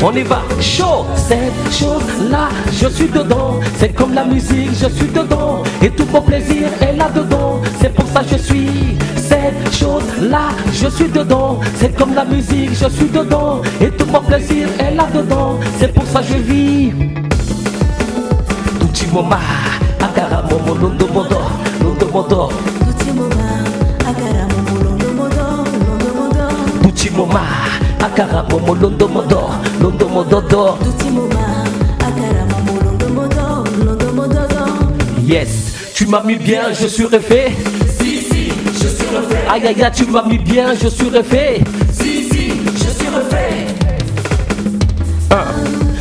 S8: On y va, chaud, cette chose-là, je suis dedans. C'est comme la musique, je suis dedans. Et tout mon plaisir est là-dedans. C'est pour ça que je suis cette chose-là, je suis dedans. C'est comme la musique, je suis dedans. Et tout mon plaisir est là-dedans. C'est pour ça que je vis. Tutti moma, akara momo londo modo, londo modo.
S9: Tutti moma, akara momo londo modo, londo modo.
S8: Tutti moma, akara momo londo modo, londo modo do.
S9: Tutti moma, akara momo londo modo, londo modo do.
S8: Yes, tu m'as mis bien, je suis refait.
S9: Si, je suis refait.
S8: Aïe aïe aïe, tu m'as mis bien, je suis refait.
S9: Si, je suis refait.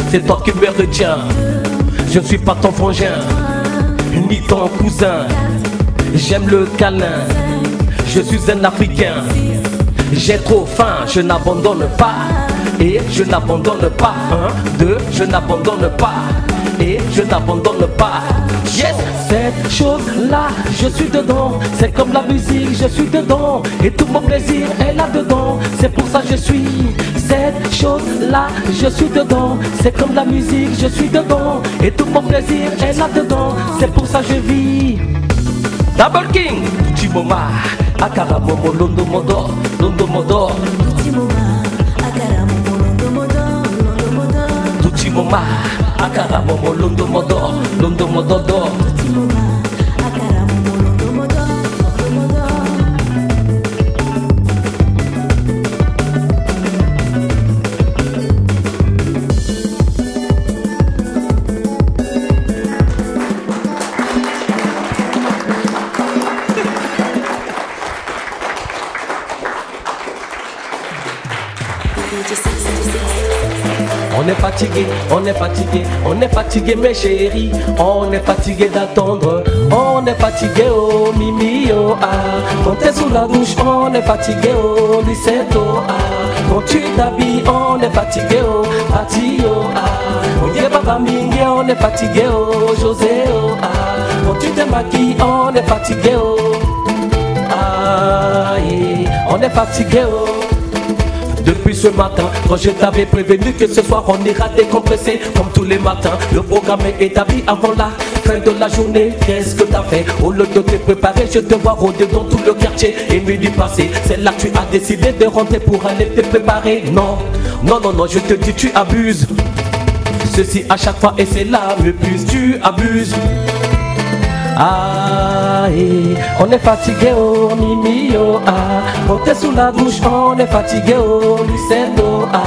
S8: C'est toi qui me retiens. Je ne suis pas ton frangin, ni ton cousin. J'aime le câlin, je suis un Africain. J'ai trop faim, je n'abandonne pas. Et je n'abandonne pas. 1, 2, je n'abandonne pas. Et je n'abandonne pas. Yes, cette chose-là, je suis dedans. C'est comme la musique, je suis dedans. Et tout mon plaisir est là-dedans. C'est pour ça que je suis Cette chose-là, je suis dedans. C'est comme la musique, je suis dedans. Et tout mon plaisir est là-dedans. C'est pour ça que je vis. Double King, Chimoma, Akara Momo, Londo Modo, Londo Modo. Chimoma, Akara Momo, Londo Modo, Londo Modo. On est fatigué, on est fatigué, on est fatigué mes chéris. On est fatigué d'attendre, on est fatigué oh mimi oh ah. Quand t'es sous la douche, on est fatigué oh lycée oh ah. Quand tu t'habilles, on est fatigué oh parti oh ah. On dit papa mingue, on est fatigué oh José oh ah. Quand tu te maquilles, on est fatigué oh ah yeah. On est fatigué oh. Depuis ce matin, quand je t'avais prévenu que ce soir on ira décompresser comme tous les matins. Le programme est établi avant la fin de la journée. Qu'est-ce que t'as fait? Au lieu de te préparer, je te vois rôder dans tout le quartier. Et midi passé, c'est là que tu as décidé de rentrer pour aller te préparer. Non, non, non, non, je te dis tu abuses. Ceci à chaque fois et c'est là le plus, tu abuses. Ah, on est fatigué oh mimi oh ah. Quand t'es sous la douche on est fatigué oh lycée oh ah.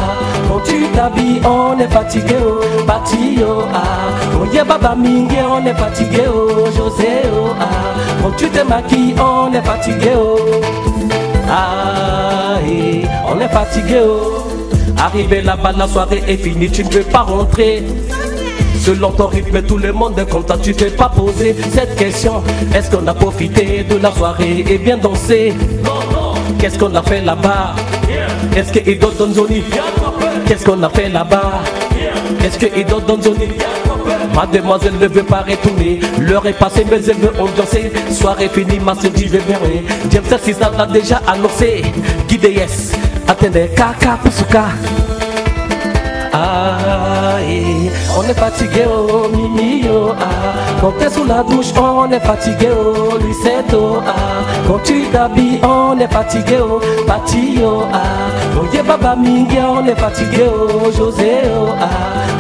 S8: Quand tu t'habilles on est fatigué oh parti oh ah. Oh yeah baba mingue on est fatigué oh José oh ah. Quand tu te maquilles on est fatigué oh ah on est fatigué oh. Arrivé là-bas la soirée est finie, tu ne veux pas rentrer. Selon ton rythme, tout le monde est content, tu t'es pas posé cette question. Est-ce qu'on a profité de la soirée et bien dansé? Qu'est-ce qu'on a fait là-bas? Est-ce que Ido Donzoni? Qu'est-ce qu'on a fait là-bas? Est-ce que Ido Donzoni? Mademoiselle ne veut pas retourner. L'heure est passée mais elle veut ambiancer. Soirée finie, ma soeur dit je vais verrer. James Sisna l'a déjà annoncé. Guide yes, attendez, Kaka Pusuka. Ah, on est fatigué oh mimi oh ah. Quand t'es sous la douche on est fatigué oh lycée oh ah. Quand tu t'habilles on est fatigué oh parti oh ah. Oh yeah baba mingue on est fatigué oh José oh ah.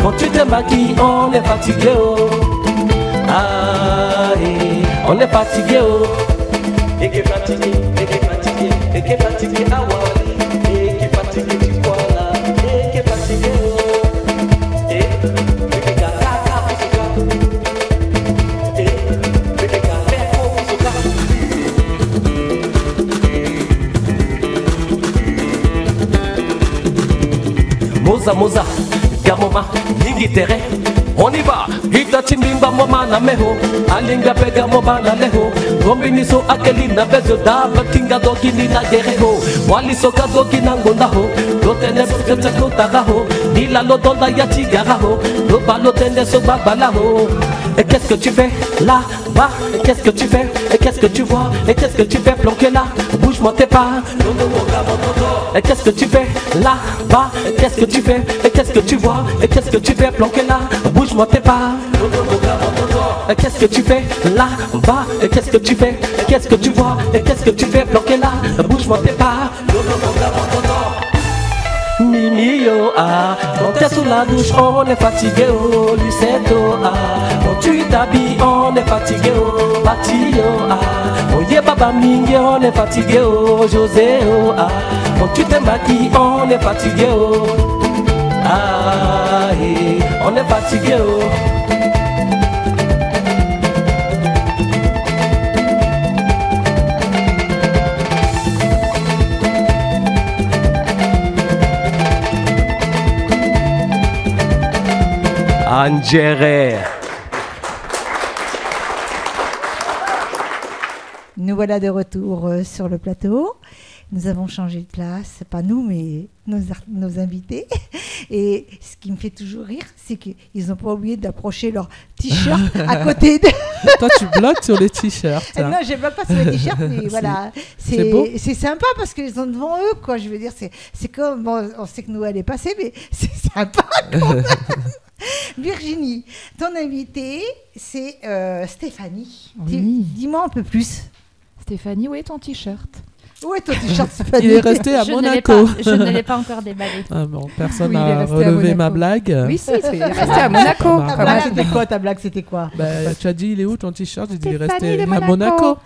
S8: Quand tu te maquilles on est fatigué oh ah on est fatigué oh. Et qui est fatigué, et qui est fatigué, et qui est fatigué ah ouais. Et qui est fatigué tu vois là, et qui est fatigué oh. Moza moza, gamoma, ningitere. On y va, hita chimbimba moma na meho. Alinga pega moba na leho. Gombini so akeli na bezo daba kinga dogi ni na gereho. Wali soka dogi na ngondaho. Lotene bukete kotagaho. Nila lodonda ya tigaraho. Loba lotene so babalaho. Et qu'est-ce que tu fais là-bas? Et qu'est-ce que tu fais? Et qu'est-ce que tu vois? Et qu'est-ce que tu fais planquer là? Bouge-moi tes pas. Et qu'est-ce que tu fais là-bas? Et qu'est-ce que tu fais? Et qu'est-ce que tu vois? Et qu'est-ce que tu fais planquer là? Bouge-moi tes pas. Et qu'est-ce que tu fais là-bas? Et qu'est-ce que tu fais? Et qu'est-ce que tu vois? Et qu'est-ce que tu fais planquer là? Bouge-moi tes pas. Mimi yo ah. Quand t'es sous la douche on est fatigué oh lycée oh ah. Quand tu t'habilles on est fatigué oh parti oh ah. Oh yeah baba mingue on est fatigué oh José oh ah. Quand tu te maquilles on est fatigué oh ah on est fatigué oh. Angéré.
S1: Nous voilà de retour sur le plateau. nous avons changé de place, pas nous, mais nos invités. Et ce qui me fait toujours rire, c'est qu'ils n'ont pas oublié d'approcher leur t-shirt à côté de...
S2: Toi, tu bloques sur les t-shirts.
S1: Non, je ne bloque pas sur les t-shirts, mais voilà.
S2: C'est beau.
S1: C'est sympa parce qu'ils sont devant eux, quoi. Je veux dire, c'est comme... Bon, on sait que Noël est passé, mais c'est sympa, quand même. Virginie, ton invitée, c'est Stéphanie.
S3: Oui.
S1: Dis-moi un peu plus.
S3: Stéphanie, où est ton t-shirt?
S1: Où est ton t-shirt, Stéphanie?
S2: Il est resté à Monaco.
S10: Je ne l'ai pas encore déballé.
S2: Ah bon, personne
S3: Oui, il est
S2: n'a
S3: resté à
S2: relevé ma
S3: Monaco.
S2: blague.
S3: Oui, si, il est resté à Monaco.
S2: Ta
S1: Ta blague, c'était quoi? Ta blague, c'était quoi?
S2: Bah, tu as dit, il est où ton t-shirt? J'ai dit, il est
S3: Stéphanie
S2: resté
S3: de
S2: à Monaco.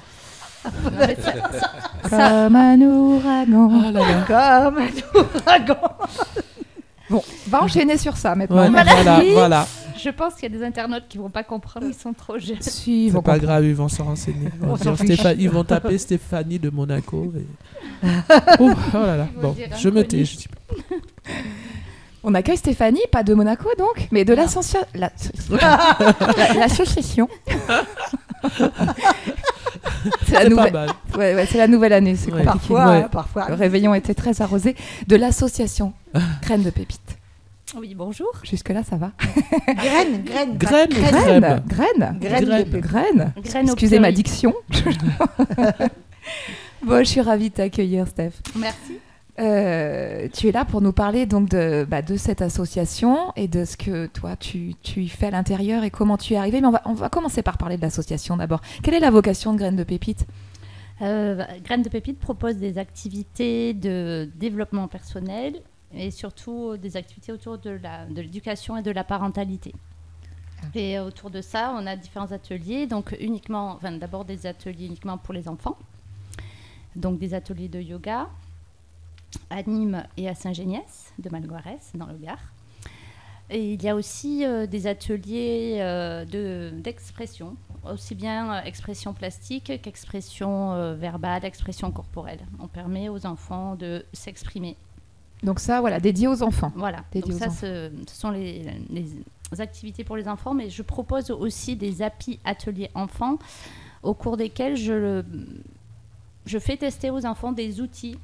S3: Comme un ouragan.
S2: Oh là là.
S1: Comme un ouragan.
S3: Bon, va enchaîner sur ça maintenant.
S2: Ouais, voilà.
S10: Je pense qu'il y a des internautes qui vont pas comprendre, ils sont trop jeunes.
S3: Si,
S2: C'est pas grave, ils vont se renseigner. Ils vont taper Stéphanie de Monaco. Et... oh là là. Bon, je me tais. Je dis...
S3: On accueille Stéphanie, pas de Monaco donc, mais de l'association. L'association.
S2: C'est pas mal.
S3: Ouais, c'est la nouvelle année, c'est compliqué.
S1: Parfois.
S3: Le réveillon était très arrosé. De l'association Graines de Pépites.
S10: Oui, bonjour.
S3: Jusque-là, ça va. Graines. Excusez ma diction. Bon, je suis ravie de t'accueillir, Steph.
S10: Merci.
S3: Tu es là pour nous parler donc de cette association et de ce que toi tu y fais à l'intérieur et comment tu y es arrivé. Mais on va commencer par parler de l'association d'abord. Quelle est la vocation de Graines de Pépites?
S10: Graines de Pépites propose des activités de développement personnel et surtout des activités autour de l'éducation et de la parentalité. Et autour de ça, on a différents ateliers, donc d'abord des ateliers uniquement pour les enfants, donc des ateliers de yoga à Nîmes et à Saint-Géniès de Malgoirès, dans le Gard. Et il y a aussi des ateliers d'expression, aussi bien expression plastique qu'expression verbale, expression corporelle. On permet aux enfants de s'exprimer.
S3: Donc ça, voilà, dédié aux enfants.
S10: Voilà, donc ça, ce sont les activités pour les enfants, mais je propose aussi des happy ateliers enfants, au cours desquels je fais tester aux enfants des outils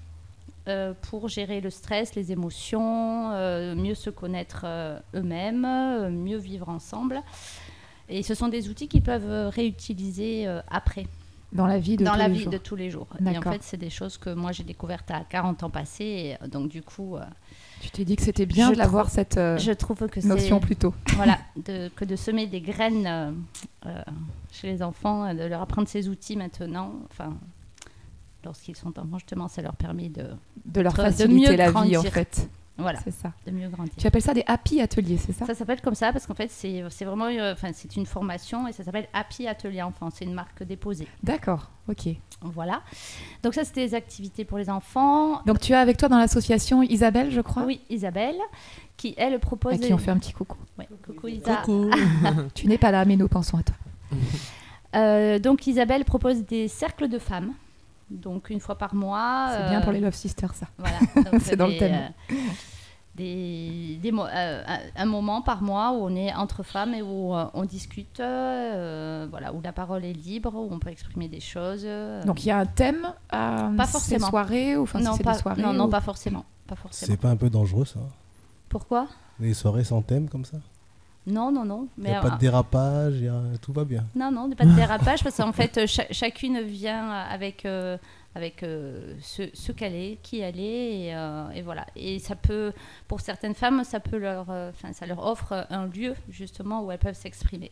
S10: pour gérer le stress, les émotions, mieux se connaître eux-mêmes, mieux vivre ensemble. Et ce sont des outils qu'ils peuvent réutiliser après.
S3: Dans la vie de
S10: tous les jours. Et en fait, c'est des choses que moi, j'ai découvertes à 40 ans passés. Et donc, du coup...
S3: tu t'es dit que c'était bien d'avoir cette notion plus tôt.
S10: Voilà, que de semer des graines chez les enfants, de leur apprendre ces outils maintenant. Enfin, lorsqu'ils sont enfants, justement, ça leur permet
S3: de leur faciliter la vie, en fait.
S10: Voilà,
S3: c'est ça.
S10: De mieux grandir.
S3: Tu appelles ça des happy ateliers, c'est ça?
S10: Ça s'appelle comme ça parce qu'en fait, c'est vraiment c'est une formation et ça s'appelle Happy Atelier Enfants. C'est une marque déposée.
S3: D'accord, ok.
S10: Voilà. Donc ça, c'était des activités pour les enfants.
S3: Donc tu as avec toi dans l'association Isabelle, je crois?
S10: Oui, Isabelle, qui elle propose...
S3: À qui on fait un petit coucou.
S10: Ouais, coucou Isa.
S2: Coucou.
S3: Tu n'es pas là, mais nous pensons à toi.
S10: Donc Isabelle propose des cercles de femmes. Donc une fois par mois.
S3: C'est bien pour les Love Sisters, ça.
S10: Voilà.
S3: C'est dans le thème.
S10: Un moment par mois où on est entre femmes et où on discute, voilà, où la parole est libre, où on peut exprimer des choses.
S3: Donc il y a un thème à ces soirées ou
S10: non,
S3: c'est des soirées
S10: non, pas forcément.
S7: C'est pas un peu dangereux, ça?
S10: Pourquoi?
S7: Les soirées sans thème comme ça?
S10: Non.
S7: Il n'y a pas de dérapage, tout va bien.
S10: Non, pas de dérapage parce qu'en fait, chacune vient avec ce qu'elle est, qui elle est, et voilà. Et ça peut, pour certaines femmes, ça leur offre un lieu justement où elles peuvent s'exprimer.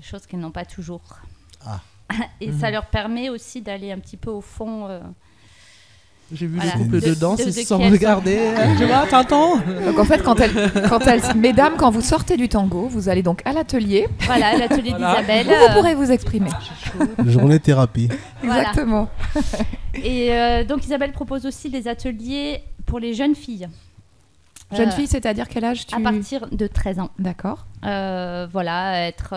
S10: Chose qu'elles n'ont pas toujours.
S7: Ah.
S10: Et ça leur permet aussi d'aller un petit peu au fond.
S2: J'ai vu le couple de danse, ils se sont regardés. Tu vois, t'entends?
S3: Donc en fait, mesdames, quand vous sortez du tango, vous allez donc à l'atelier.
S10: Voilà, l'atelier d'Isabelle.
S3: Où vous pourrez vous exprimer.
S7: Journée thérapie.
S3: Exactement.
S10: Et donc Isabelle propose aussi des ateliers pour les jeunes filles.
S3: Jeunes filles, c'est-à-dire quel âge
S10: À partir de 13 ans.
S3: D'accord.
S10: Voilà, être...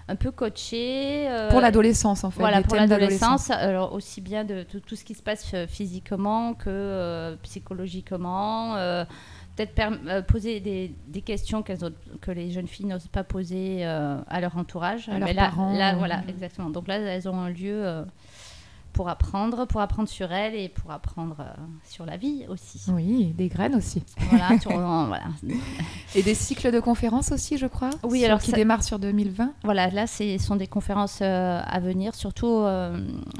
S10: un peu coaché.
S3: Pour l'adolescence, en fait.
S10: Voilà, pour l'adolescence. Alors, aussi bien de tout ce qui se passe physiquement que psychologiquement. Peut-être poser des questions que les jeunes filles n'osent pas poser à leur entourage.
S3: À leurs parents.
S10: Là, voilà, exactement. Donc là, elles ont un lieu pour apprendre sur elle et pour apprendre sur la vie aussi.
S3: Oui, des graines aussi.
S10: Voilà, voilà.
S3: Et des cycles de conférences aussi, je crois.
S10: Oui, alors
S3: qui démarrent sur 2020.
S10: Voilà, là, ce sont des conférences à venir, surtout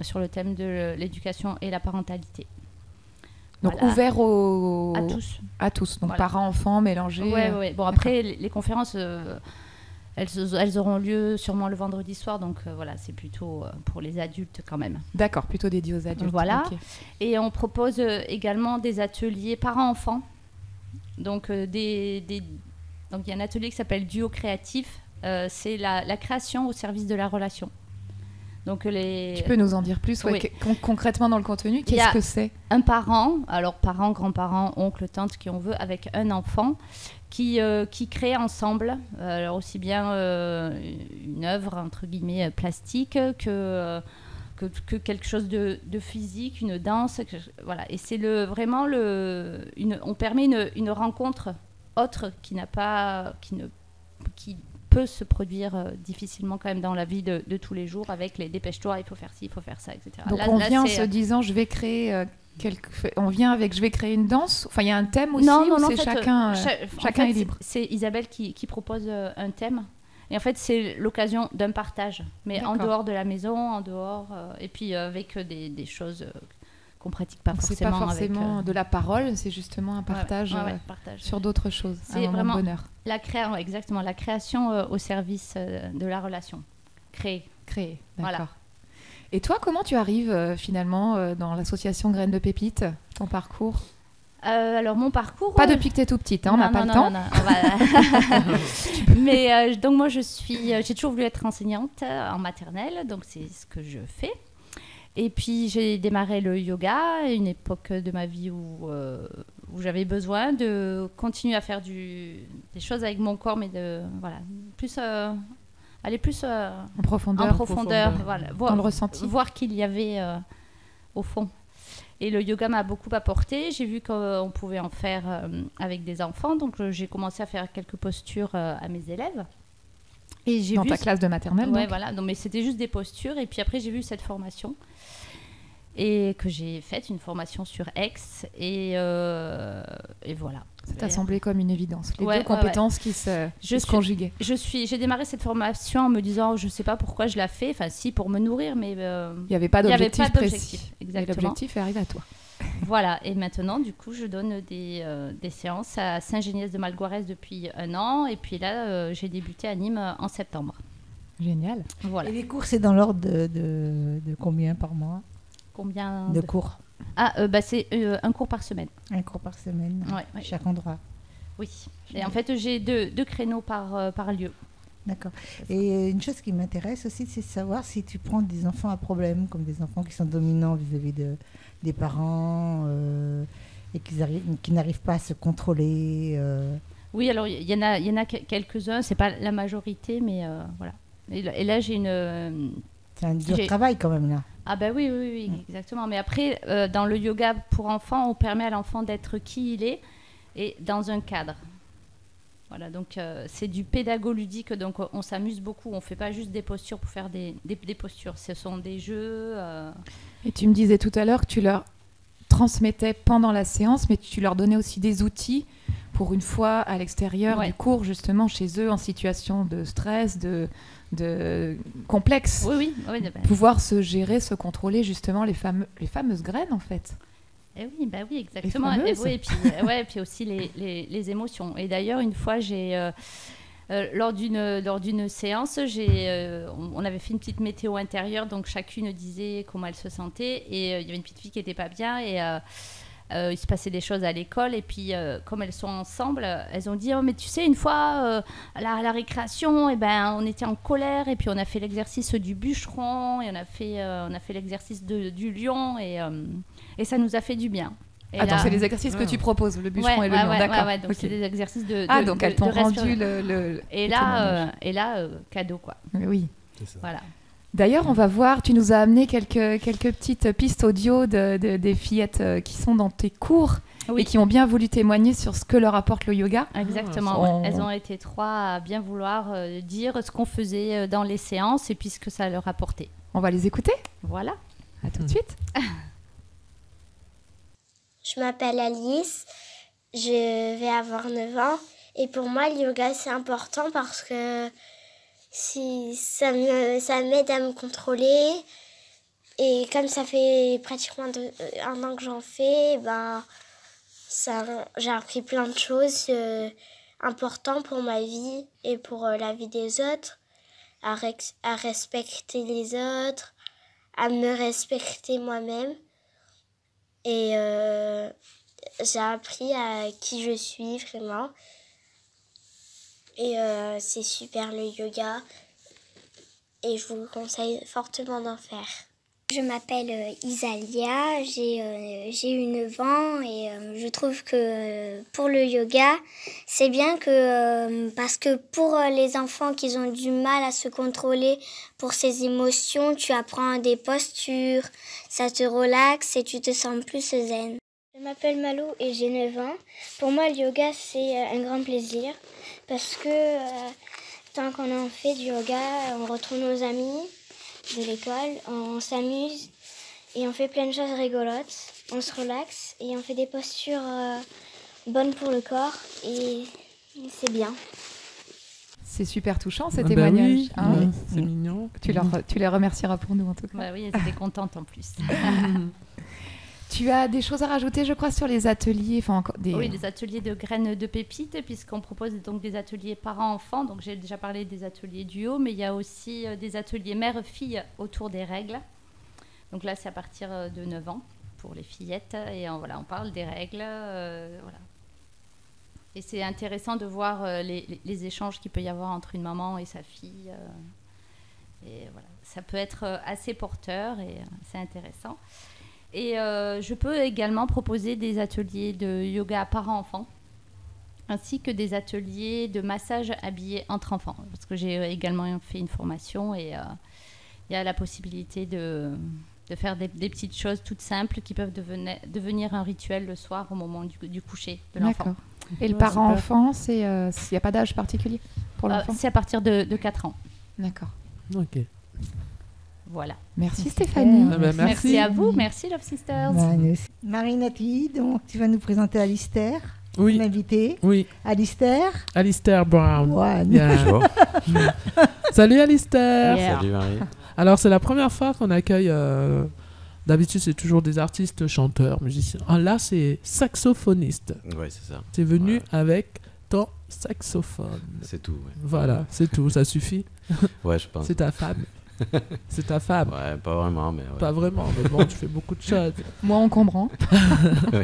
S10: sur le thème de l'éducation et la parentalité.
S3: Donc
S10: voilà.
S3: Ouvert
S10: à tous.
S3: À tous, donc
S10: voilà.
S3: Parents, enfants, mélangés.
S10: Oui. Bon, après, les conférences, elles auront lieu sûrement le vendredi soir, donc voilà, c'est plutôt pour les adultes quand même.
S3: D'accord, plutôt dédié aux adultes.
S10: Voilà.
S3: Okay.
S10: Et on propose également des ateliers parents-enfants. Donc, donc il y a un atelier qui s'appelle Duo créatif. C'est la création au service de la relation. Donc tu
S3: peux nous en dire plus concrètement dans le contenu, qu'est-ce que c'est?
S10: Un parent, alors parents, grands-parents, oncles, tantes, qui on veut, avec un enfant, qui crée ensemble, alors aussi bien une œuvre, entre guillemets, plastique, que quelque chose de physique, une danse. Voilà. Et c'est on permet une rencontre autre qui peut se produire difficilement quand même dans la vie de tous les jours, avec les dépêche-toi, il faut faire ci, il faut faire ça, etc.
S3: Donc on vient en se disant je vais créer je vais créer une danse. Enfin, il y a un thème aussi.
S10: Non,
S3: c'est chacun est libre.
S10: C'est Isabelle qui propose un thème. Et en fait, c'est l'occasion d'un partage, mais en dehors de la maison, en dehors, et puis avec des choses qu'on pratique pas forcément.
S3: C'est pas forcément de la parole, c'est justement un partage,
S10: partage
S3: sur d'autres choses.
S10: C'est vraiment
S3: bonheur.
S10: Exactement, la création au service de la relation. Créer,
S3: d'accord.
S10: Voilà.
S3: Et toi, comment tu arrives finalement dans l'association Graines de Pépites, ton parcours?
S10: Alors mon parcours...
S3: Pas depuis que tu es tout petite, on n'a pas le temps.
S10: Non. Mais donc moi j'ai toujours voulu être enseignante en maternelle, donc c'est ce que je fais. Et puis j'ai démarré le yoga à une époque de ma vie où j'avais besoin de continuer à faire des choses avec mon corps, mais aller plus
S3: en profondeur,
S10: voilà,
S3: dans le ressenti.
S10: Voir qu'il y avait au fond. Et le yoga m'a beaucoup apporté. J'ai vu qu'on pouvait en faire avec des enfants, donc j'ai commencé à faire quelques postures à mes élèves. Et
S3: dans ta classe de maternelle,
S10: ouais, voilà. Donc, mais c'était juste des postures. Et puis après, j'ai vu cette formation et que j'ai faite, une formation sur Aix. Et voilà.
S3: Ça t'a semblé comme une évidence. Les deux compétences qui se conjuguaient.
S10: J'ai démarré cette formation en me disant, je ne sais pas pourquoi je la fais. Enfin, si, pour me nourrir, mais...
S3: il n'y avait pas d'objectif précis.
S10: Exactement.
S3: Et l'objectif est arrivé à toi.
S10: Voilà, et maintenant, du coup, je donne des séances à Saint-Géniès-de-Malgoirès depuis 1 an. Et puis là, j'ai débuté à Nîmes en septembre.
S3: Génial.
S10: Voilà.
S1: Et les cours, c'est dans l'ordre de combien par mois?
S10: Combien
S1: de cours?
S10: C'est un cours par semaine.
S1: Un cours par semaine, chaque endroit.
S10: Oui. Et en fait, j'ai deux créneaux par lieu.
S1: D'accord. Et une chose qui m'intéresse aussi, c'est de savoir si tu prends des enfants à problème, comme des enfants qui sont dominants vis-à-vis des parents et qui n'arrivent pas à se contrôler.
S10: Oui, alors il y en a quelques-uns, c'est pas la majorité, mais voilà. Et là, j'ai une...
S1: C'est un dur travail quand même, là.
S10: Ah ben oui, exactement. Mais après, dans le yoga pour enfants, on permet à l'enfant d'être qui il est et dans un cadre. Voilà, donc c'est du pédago-ludique, donc on s'amuse beaucoup. On ne fait pas juste des postures pour faire des postures, ce sont des jeux.
S3: Et tu me disais tout à l'heure que tu leur transmettais pendant la séance, mais tu leur donnais aussi des outils pour une fois à l'extérieur du cours, justement chez eux, en situation de stress, de complexe.
S10: Oui.
S3: Pouvoir se gérer, se contrôler, justement, les fameuses graines, en fait.
S10: Oui, exactement. Et puis aussi les émotions. Et d'ailleurs, une fois, lors d'une séance, on avait fait une petite météo intérieure, donc chacune disait comment elle se sentait. Et il y avait une petite fille qui n'était pas bien et il se passait des choses à l'école. Et puis, comme elles sont ensemble, elles ont dit « Oh, mais tu sais, une fois, à la récréation, on était en colère et puis on a fait l'exercice du bûcheron et on a fait l'exercice du lion et ça nous a fait du bien. »
S3: Attends, c'est les exercices que tu proposes, le bûcheron et le lion, d'accord.
S10: Ouais, donc c'est des exercices de
S3: donc elles t'ont rendu le...
S10: Et là, cadeau, quoi.
S3: Oui.
S7: C'est ça.
S10: Voilà.
S3: D'ailleurs, on va voir, tu nous as amené quelques petites pistes audio des fillettes qui sont dans tes cours et qui ont bien voulu témoigner sur ce que leur apporte le yoga.
S10: Exactement, elles ont été 3 à bien vouloir dire ce qu'on faisait dans les séances et puis ce que ça leur apportait.
S3: On va les écouter ?
S10: Voilà.
S3: À tout de suite.
S11: Je m'appelle Alice, je vais avoir 9 ans et pour moi le yoga c'est important parce que ça m'aide à me contrôler et comme ça fait pratiquement 1 an que j'en fais, j'ai appris plein de choses importantes pour ma vie et pour la vie des autres, à respecter les autres, à me respecter moi-même. Et j'ai appris à qui je suis vraiment. Et c'est super le yoga. Et je vous conseille fortement d'en faire.
S12: Je m'appelle Isalia, j'ai eu 9 ans et je trouve que pour le yoga, c'est bien parce que pour les enfants qui ont du mal à se contrôler pour ses émotions, tu apprends des postures, ça te relaxe et tu te sens plus zen.
S11: Je m'appelle Malou et j'ai 9 ans. Pour moi, le yoga, c'est un grand plaisir parce que tant qu'on en fait du yoga, on retrouve nos amis de l'école, on s'amuse et on fait plein de choses rigolotes, on se relaxe et on fait des postures bonnes pour le corps et c'est bien.
S3: C'est super touchant ces témoignages.
S2: Oui,
S3: hein.
S2: C'est mignon.
S3: Tu les remercieras pour nous en tout cas.
S10: Bah oui, elles étaient contentes en plus.
S3: Tu as des choses à rajouter, je crois, sur les ateliers,
S10: Oui, des ateliers de graines de pépites, puisqu'on propose donc des ateliers parents-enfants. Donc j'ai déjà parlé des ateliers duo, mais il y a aussi des ateliers mère-fille autour des règles. Donc là, c'est à partir de 9 ans pour les fillettes, et on parle des règles, voilà. Et c'est intéressant de voir les échanges qu'il peut y avoir entre une maman et sa fille. Et voilà, ça peut être assez porteur et c'est intéressant. Et je peux également proposer des ateliers de yoga parents-enfants, ainsi que des ateliers de massage habillé entre enfants. Parce que j'ai également fait une formation et il y a la possibilité de faire des petites choses toutes simples qui peuvent devenir un rituel le soir au moment du coucher de l'enfant.
S3: D'accord. Et le parent-enfant, il n'y a pas d'âge particulier pour l'enfant?
S10: C'est à partir de 4 ans.
S3: D'accord.
S2: Ok.
S10: Voilà.
S3: Merci Stéphanie.
S10: Merci à vous. Merci Love Sisters.
S1: Marie-Nathalie, donc tu vas nous présenter Alistair.
S2: Oui.
S1: L'invité.
S2: Oui.
S1: Alistair
S2: Brown.
S1: Yeah.
S2: Bonjour. Salut Alistair.
S13: Yeah. Salut Marie.
S2: Alors c'est la première fois qu'on accueille. D'habitude c'est toujours des artistes, chanteurs, musiciens. Ah, là c'est saxophoniste.
S13: Ouais, c'est ça.
S2: Tu es venu avec ton saxophone.
S13: C'est tout. Ouais.
S2: Voilà, c'est tout. Ça suffit.
S13: Ouais, je pense.
S2: C'est ta femme. C'est ta femme.
S13: Ouais, pas vraiment, mais... Ouais.
S2: Pas vraiment, mais bon, tu fais beaucoup de choses.
S3: Moi, on comprend.
S2: Oui.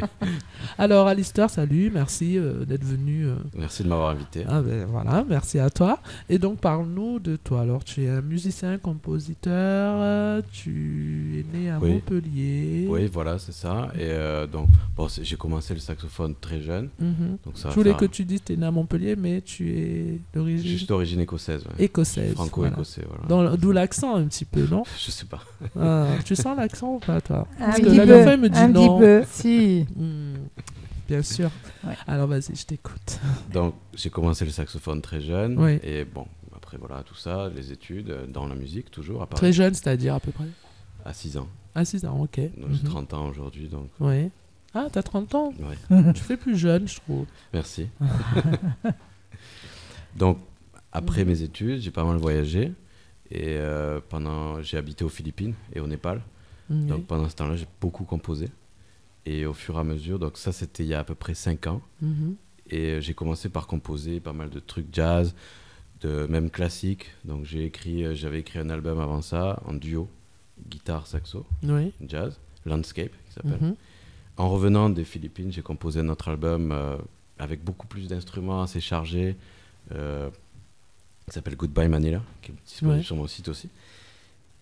S2: Alors, Alistair, salut, merci d'être venu.
S13: Merci de m'avoir invité.
S2: Ah ben voilà, merci à toi. Et donc, parle-nous de toi. Alors, tu es un musicien, compositeur, tu es né à Montpellier.
S13: Oui, voilà, c'est ça. Et donc, bon, j'ai commencé le saxophone très jeune. Donc ça
S2: je voulais que tu dises que tu es né à Montpellier, mais tu es d'origine...
S13: Juste d'origine écossaise. Ouais.
S2: Écossaise.
S13: Franco-écossais, voilà.
S2: D'où l'accent un petit peu, non?
S13: Je sais pas.
S2: Tu sens l'accent ou pas, toi?
S1: Un
S2: Parce que
S1: petit
S2: la
S1: peu,
S2: dernière fois, il me dit
S1: un
S2: non.
S1: petit peu.
S3: Si.
S2: Bien sûr.
S1: Ouais.
S2: Alors, vas-y, je t'écoute.
S13: Donc, j'ai commencé le saxophone très jeune.
S2: Oui.
S13: Et bon, après, voilà, tout ça, les études, dans la musique, toujours. À Paris.
S2: Très jeune, c'est-à-dire à peu près?
S13: À 6 ans.
S2: À 6 ans, ok.
S13: Donc, j'ai 30 ans aujourd'hui, donc...
S2: Oui. Ah, t'as 30 ans?
S13: Oui.
S2: Tu fais plus jeune, je trouve.
S13: Merci. Donc, après mes études, j'ai pas mal voyagé. Et j'ai habité aux Philippines et au Népal. Donc pendant ce temps-là, j'ai beaucoup composé. Et au fur et à mesure, donc ça c'était il y a à peu près 5 ans. Et j'ai commencé par composer pas mal de trucs jazz, même classiques. Donc j'avais écrit un album avant ça, en duo, guitare, saxo, jazz, Landscape qui s'appelle. En revenant des Philippines, j'ai composé un autre album avec beaucoup plus d'instruments, assez chargé. Qui s'appelle Goodbye Manila, qui est disponible sur mon site aussi.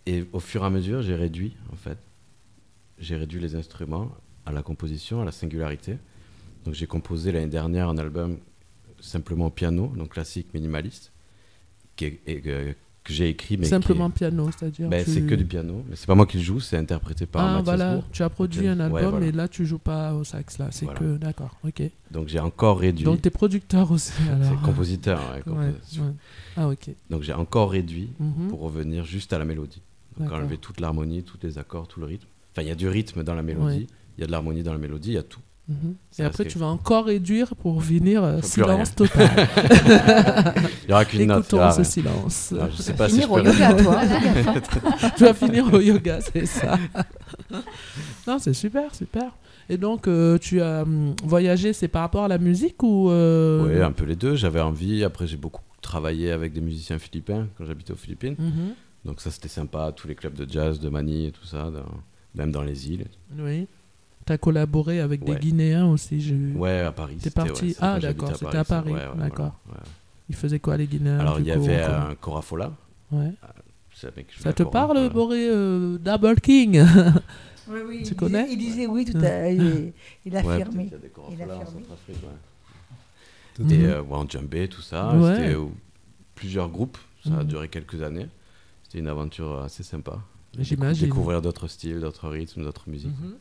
S13: Et au fur et à mesure, j'ai réduit les instruments à la composition, à la singularité. Donc j'ai composé l'année dernière un album simplement au piano, donc classique, minimaliste, que j'ai écrit. Mais
S2: simplement piano, c'est-à-dire
S13: c'est que du piano, mais c'est pas moi qui le joue, c'est interprété par Mathias
S2: voilà.
S13: Bourg.
S2: Tu as produit un album et là tu joues pas au sax, là, c'est que... D'accord, ok.
S13: Donc j'ai encore réduit...
S2: Donc t'es producteur aussi, alors.
S13: C'est compositeur,
S2: Ah ok.
S13: Donc j'ai encore réduit pour revenir juste à la mélodie. Donc
S2: D'accord.
S13: enlever toute l'harmonie, tous les accords, tout le rythme. Enfin, il y a du rythme dans la mélodie,
S2: Ouais.
S13: il y a de l'harmonie dans la mélodie, il y a tout.
S2: Et après, tu vas encore réduire pour finir
S13: Plus
S2: silence
S13: rien.
S2: total.
S13: Il y aura qu'une note.
S2: Écoutons
S13: Ah,
S2: ce
S13: ouais.
S2: silence.
S13: Non, je sais pas
S3: Finir
S13: si je
S3: au
S13: peux
S3: yoga,
S13: rester.
S3: toi. Fais gaffe.
S2: Tu vas finir au yoga, c'est ça. Non, c'est super, super. Et donc, tu as voyagé, c'est par rapport à la musique ou
S13: Oui, un peu les deux. J'avais envie. Après, j'ai beaucoup travaillé avec des musiciens philippins quand j'habitais aux Philippines.
S2: Mhm.
S13: Donc ça, c'était sympa. Tous les clubs de jazz, de Manille et tout ça, même dans les îles.
S2: Oui. Tu as collaboré avec des
S13: Ouais.
S2: Guinéens aussi, j'ai vu.
S13: Ouais, à Paris.
S2: T'es
S13: c'était- ouais,
S2: parti.
S13: c'était
S2: Ah,
S13: quand j'habitais
S2: d'accord,
S13: à
S2: c'était
S13: Paris,
S2: à
S13: ça.
S2: Paris.
S13: Ouais, ouais,
S2: D'accord.
S13: voilà, ouais.
S2: Ils faisaient quoi, les Guinéens
S13: Alors, il y
S2: du coup,
S13: avait
S2: en commun
S13: un Corafola.
S2: Ouais.
S13: C'est un mec qui joue
S2: Ça
S13: la
S2: te
S13: cora,
S2: parle,
S13: voilà.
S2: Boré Double King?
S1: Oui, oui,
S2: Tu connais?
S1: Il disait oui, tout à il a
S13: Ouais,
S1: affirmé.
S13: peut-être qu'il y a des
S1: Il a
S13: Corafola en
S1: affirmé.
S13: Centrafrique, ouais.
S7: Tout
S2: Mhm.
S13: Et One Djembé, tout ça.
S2: Ouais.
S13: C'était plusieurs groupes. Ça a
S2: Mhm.
S13: duré quelques années. C'était une aventure assez sympa.
S2: J'imagine.
S13: Découvrir d'autres styles, d'autres rythmes, d'autres musiques.
S2: Mhm.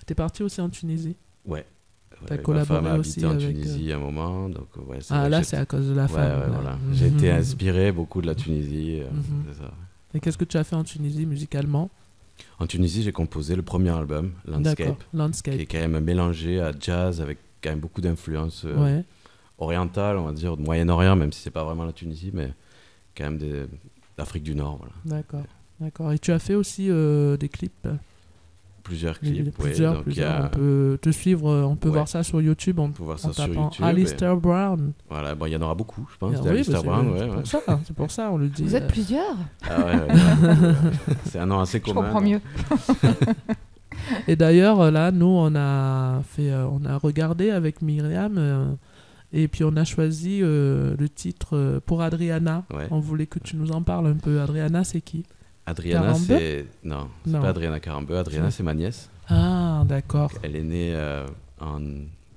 S2: T'es parti aussi en Tunisie?
S13: Ouais.
S2: T'as
S13: Ouais,
S2: collaboré
S13: ma femme a
S2: aussi
S13: habité en
S2: avec,
S13: Tunisie un moment. Donc, ouais, c'est
S2: Ah,
S13: vrai
S2: là,
S13: que
S2: c'est à cause de la femme,
S13: Ouais,
S2: là.
S13: voilà.
S2: Mhm.
S13: J'ai été inspiré beaucoup de la Tunisie.
S2: Mhm.
S13: C'est ça.
S2: Et qu'est-ce que tu as fait en Tunisie musicalement?
S13: En Tunisie, j'ai composé le premier album, Landscape.
S2: D'accord, Landscape.
S13: Qui est quand même mélangé à jazz avec quand même beaucoup d'influences
S2: Ouais.
S13: orientales, on va dire, de Moyen-Orient, même si c'est pas vraiment la Tunisie, mais quand même d'Afrique du Nord. Voilà.
S2: D'accord, d'accord. Et tu as fait aussi des clips?
S13: Plusieurs clips, oui.
S2: Plusieurs,
S13: Donc,
S2: plusieurs.
S13: il y a-
S2: On peut te suivre, on peut
S13: Ouais.
S2: voir ça sur YouTube en,
S13: On peut voir
S2: en
S13: ça sur
S2: tapant
S13: YouTube,
S2: Alistair Brown.
S13: Voilà, bon, il y en aura beaucoup, je pense.
S2: Ah
S13: de
S2: oui,
S13: Alistair
S2: bah,
S13: Brown, ouais,
S2: c'est
S13: ouais.
S2: pour ça, c'est pour ça, on le dit.
S3: Vous êtes plusieurs?
S13: Ah ouais, ouais. C'est un nom assez
S3: Je
S13: commun.
S3: comprends mieux.
S2: Et d'ailleurs, là, nous, on a regardé avec Myriam, et puis on a choisi le titre pour Adriana.
S13: Ouais.
S2: On voulait que tu nous en parles un peu. Adriana, c'est qui?
S13: Adriana,
S2: Carambeu?
S13: c'est. Non, c'est
S2: Non.
S13: pas Adriana Carambeu. Adriana, c'est ma nièce.
S2: Ah, d'accord.
S13: Elle est née en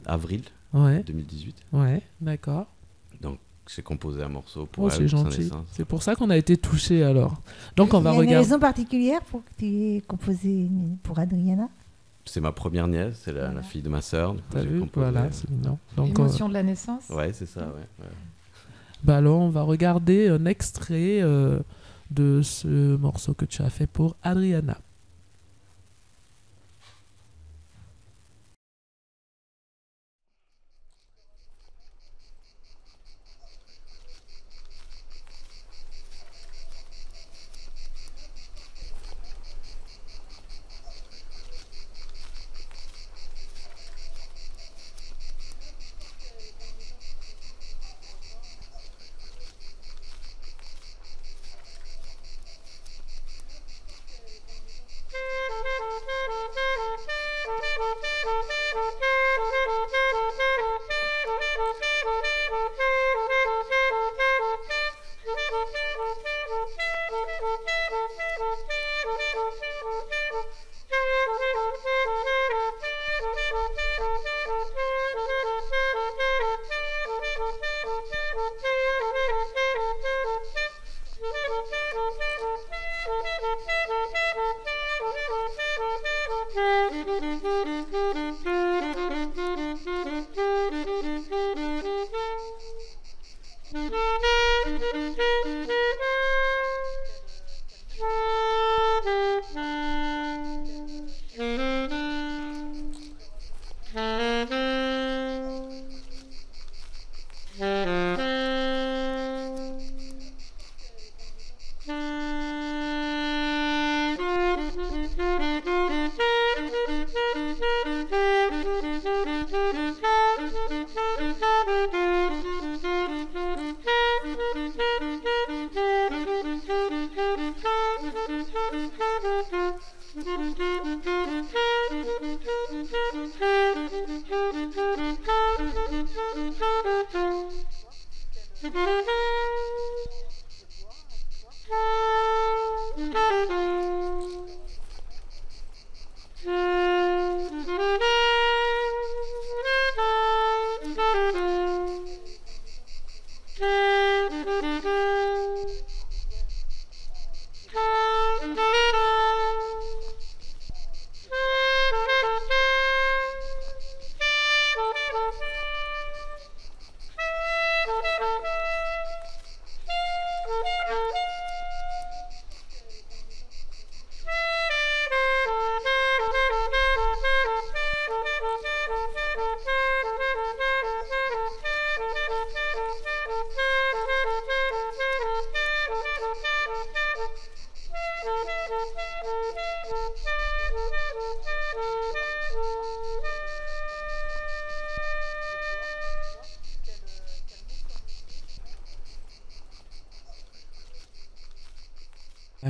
S13: avril
S2: Ouais.
S13: 2018.
S2: Ouais, d'accord.
S13: Donc, j'ai composé un morceau pour
S2: Oh,
S13: elle,
S2: c'est
S13: pour sa
S2: gentil.
S13: naissance.
S2: C'est pour ça qu'on a été touchés alors. Donc, on va
S1: Il y a une
S2: regarder.
S1: raison particulière pour que tu aies composé pour Adriana?
S13: C'est ma première nièce, c'est la fille de ma sœur. Du coup,
S2: T'as
S13: j'ai
S2: vu?
S13: composé.
S2: Voilà, c'est mignon. Donc,
S3: L'émotion de la naissance.
S13: Ouais, c'est ça, ouais.
S2: bah alors, on va regarder un extrait de ce morceau que tu as fait pour Adriana.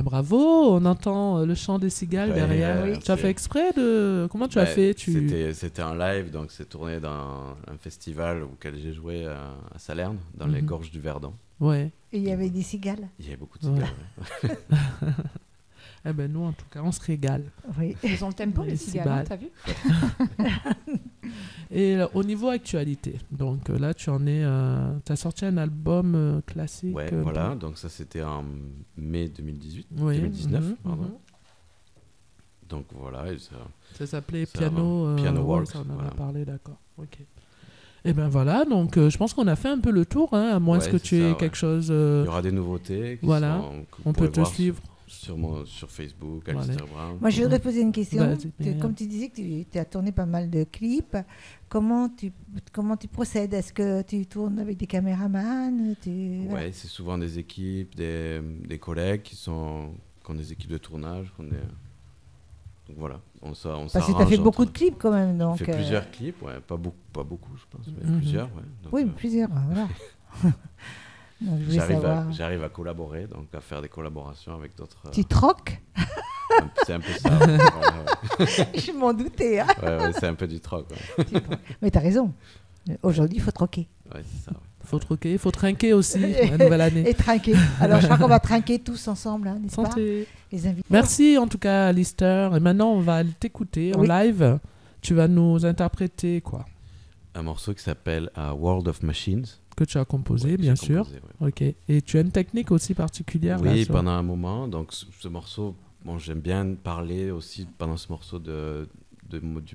S2: Bravo, on entend le chant des cigales derrière.
S13: Oui,
S2: tu as fait exprès de... Comment tu as fait
S13: C'était un live, donc c'est tourné dans un festival auquel j'ai joué à Salerne, dans les gorges du Verdon.
S2: Ouais.
S1: Et il y avait des cigales.
S13: Il y avait beaucoup de cigales,
S2: ouais. Eh ben nous, en tout cas, on se régale.
S1: Oui.
S3: Ils ont le tempo, les cigales, hein, t'as vu?
S2: Et au niveau actualité, donc là, tu as sorti un album classique.
S13: Ouais, voilà, donc ça c'était en mai 2019, pardon. Donc voilà. Et
S2: ça s'appelait Piano
S13: Works.
S2: Ça, on en a parlé, d'accord. Ok. Et ben voilà, donc je pense qu'on a fait un peu le tour, hein, à moins que tu aies quelque chose. Il
S13: y aura des nouveautés.
S2: Voilà, on peut te suivre.
S13: Sur Facebook, Alistair Brown.
S1: Moi, je voudrais poser une question. Comme tu disais que tu as tourné pas mal de clips, comment tu procèdes? Est-ce que tu tournes avec des caméramans?
S13: Ouais, c'est souvent des équipes, des collègues qui ont des équipes de tournage. Donc voilà, on s'arrange.
S1: Parce que tu as fait beaucoup de clips quand même. Donc,
S13: j'ai fait plusieurs clips, ouais, pas beaucoup je pense, mais plusieurs. Ouais, donc,
S1: oui, plusieurs, voilà.
S13: J'arrive à collaborer, donc à faire des collaborations avec d'autres.
S1: Tu troques?
S13: C'est un peu ça. Ouais.
S1: Je m'en doutais. Hein.
S13: Ouais, c'est un peu du troc. Ouais.
S1: Mais tu as raison. Aujourd'hui, il faut troquer.
S13: Ouais, c'est ça.
S2: Il faut troquer, il faut trinquer aussi la nouvelle année.
S1: Et trinquer. Alors, je crois qu'on va trinquer tous ensemble, hein, n'est-ce pas? Les invités.
S2: Merci en tout cas, Alistair. Et maintenant, on va t'écouter en live. Tu vas nous interpréter quoi?
S13: Un morceau qui s'appelle World of Machines.
S2: Que tu as composé, bien sûr. Ok. Et tu as une technique aussi particulière?
S13: Oui, pendant un moment. Donc, ce morceau, j'aime bien parler aussi pendant ce morceau du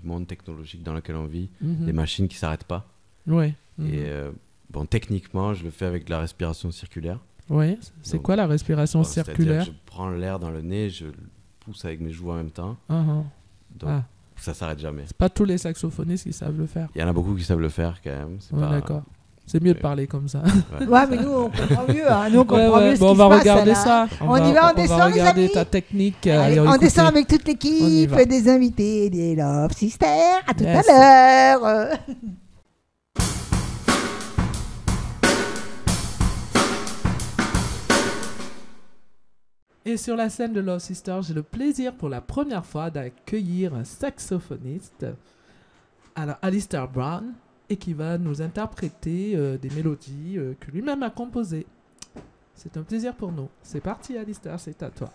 S13: monde technologique dans lequel on vit, des machines qui ne s'arrêtent pas.
S2: Ouais.
S13: Et techniquement, je le fais avec de la respiration circulaire.
S2: Oui, c'est quoi la respiration circulaire?
S13: Je prends l'air dans le nez, je le pousse avec mes joues en même temps. Donc, ça ne s'arrête jamais.
S2: C'est pas tous les saxophonistes qui savent le faire.
S13: Il y en a beaucoup qui savent le faire quand même.
S2: D'accord. C'est mieux de parler comme ça.
S1: Ouais, mais nous, on comprend mieux. Hein. Nous, on comprend mieux ce
S2: on
S1: qui
S2: va
S1: se passe,
S2: regarder
S1: là.
S2: ça.
S1: On y va, on descend, les
S2: regarder
S1: amis.
S2: Ta technique.
S1: Allez, on descend avec toute l'équipe, des invités, des Love Sisters. À tout à l'heure.
S2: Et sur la scène de Love Sisters, j'ai le plaisir pour la première fois d'accueillir un saxophoniste, alors Alistair Brown, et qui va nous interpréter des mélodies que lui-même a composées. C'est un plaisir pour nous. C'est parti, Alistair, c'est à toi.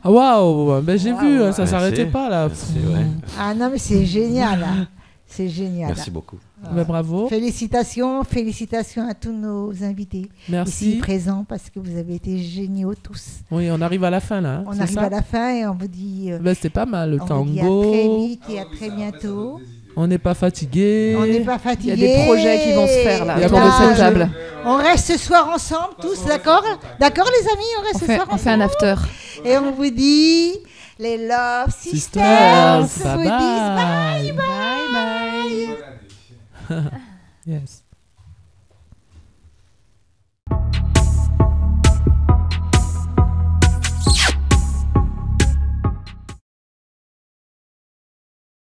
S2: Ah, waouh, ben, j'ai vu, ça
S13: Merci.
S2: s'arrêtait pas là.
S13: Merci, ouais.
S1: Ah non, mais c'est génial. Hein. C'est génial.
S13: Merci beaucoup.
S2: Ben, bravo.
S1: Félicitations à tous nos invités
S2: Merci.
S1: ici présents parce que vous avez été géniaux tous.
S2: Oui, on arrive à la fin là. Hein,
S1: On
S2: c'est
S1: arrive
S2: ça
S1: à la fin et on vous dit.
S2: Ben, c'était pas mal le
S1: on
S2: tango.
S1: vous dit à très vite et à très bientôt.
S2: On n'est pas fatigué.
S1: On n'est pas fatigué.
S3: Il y a des projets qui vont se faire là,
S2: Il y a
S3: autour de
S2: beaucoup de
S3: cette table.
S1: On reste ce soir ensemble tous, d'accord? D'accord les amis, on reste ce soir
S3: On fait un
S1: ensemble.
S3: after.
S1: Et on vous dit les Love Sisters.
S2: Sisters,
S1: vous
S2: bye
S1: disent
S2: bye.
S1: bye bye.
S2: Yes.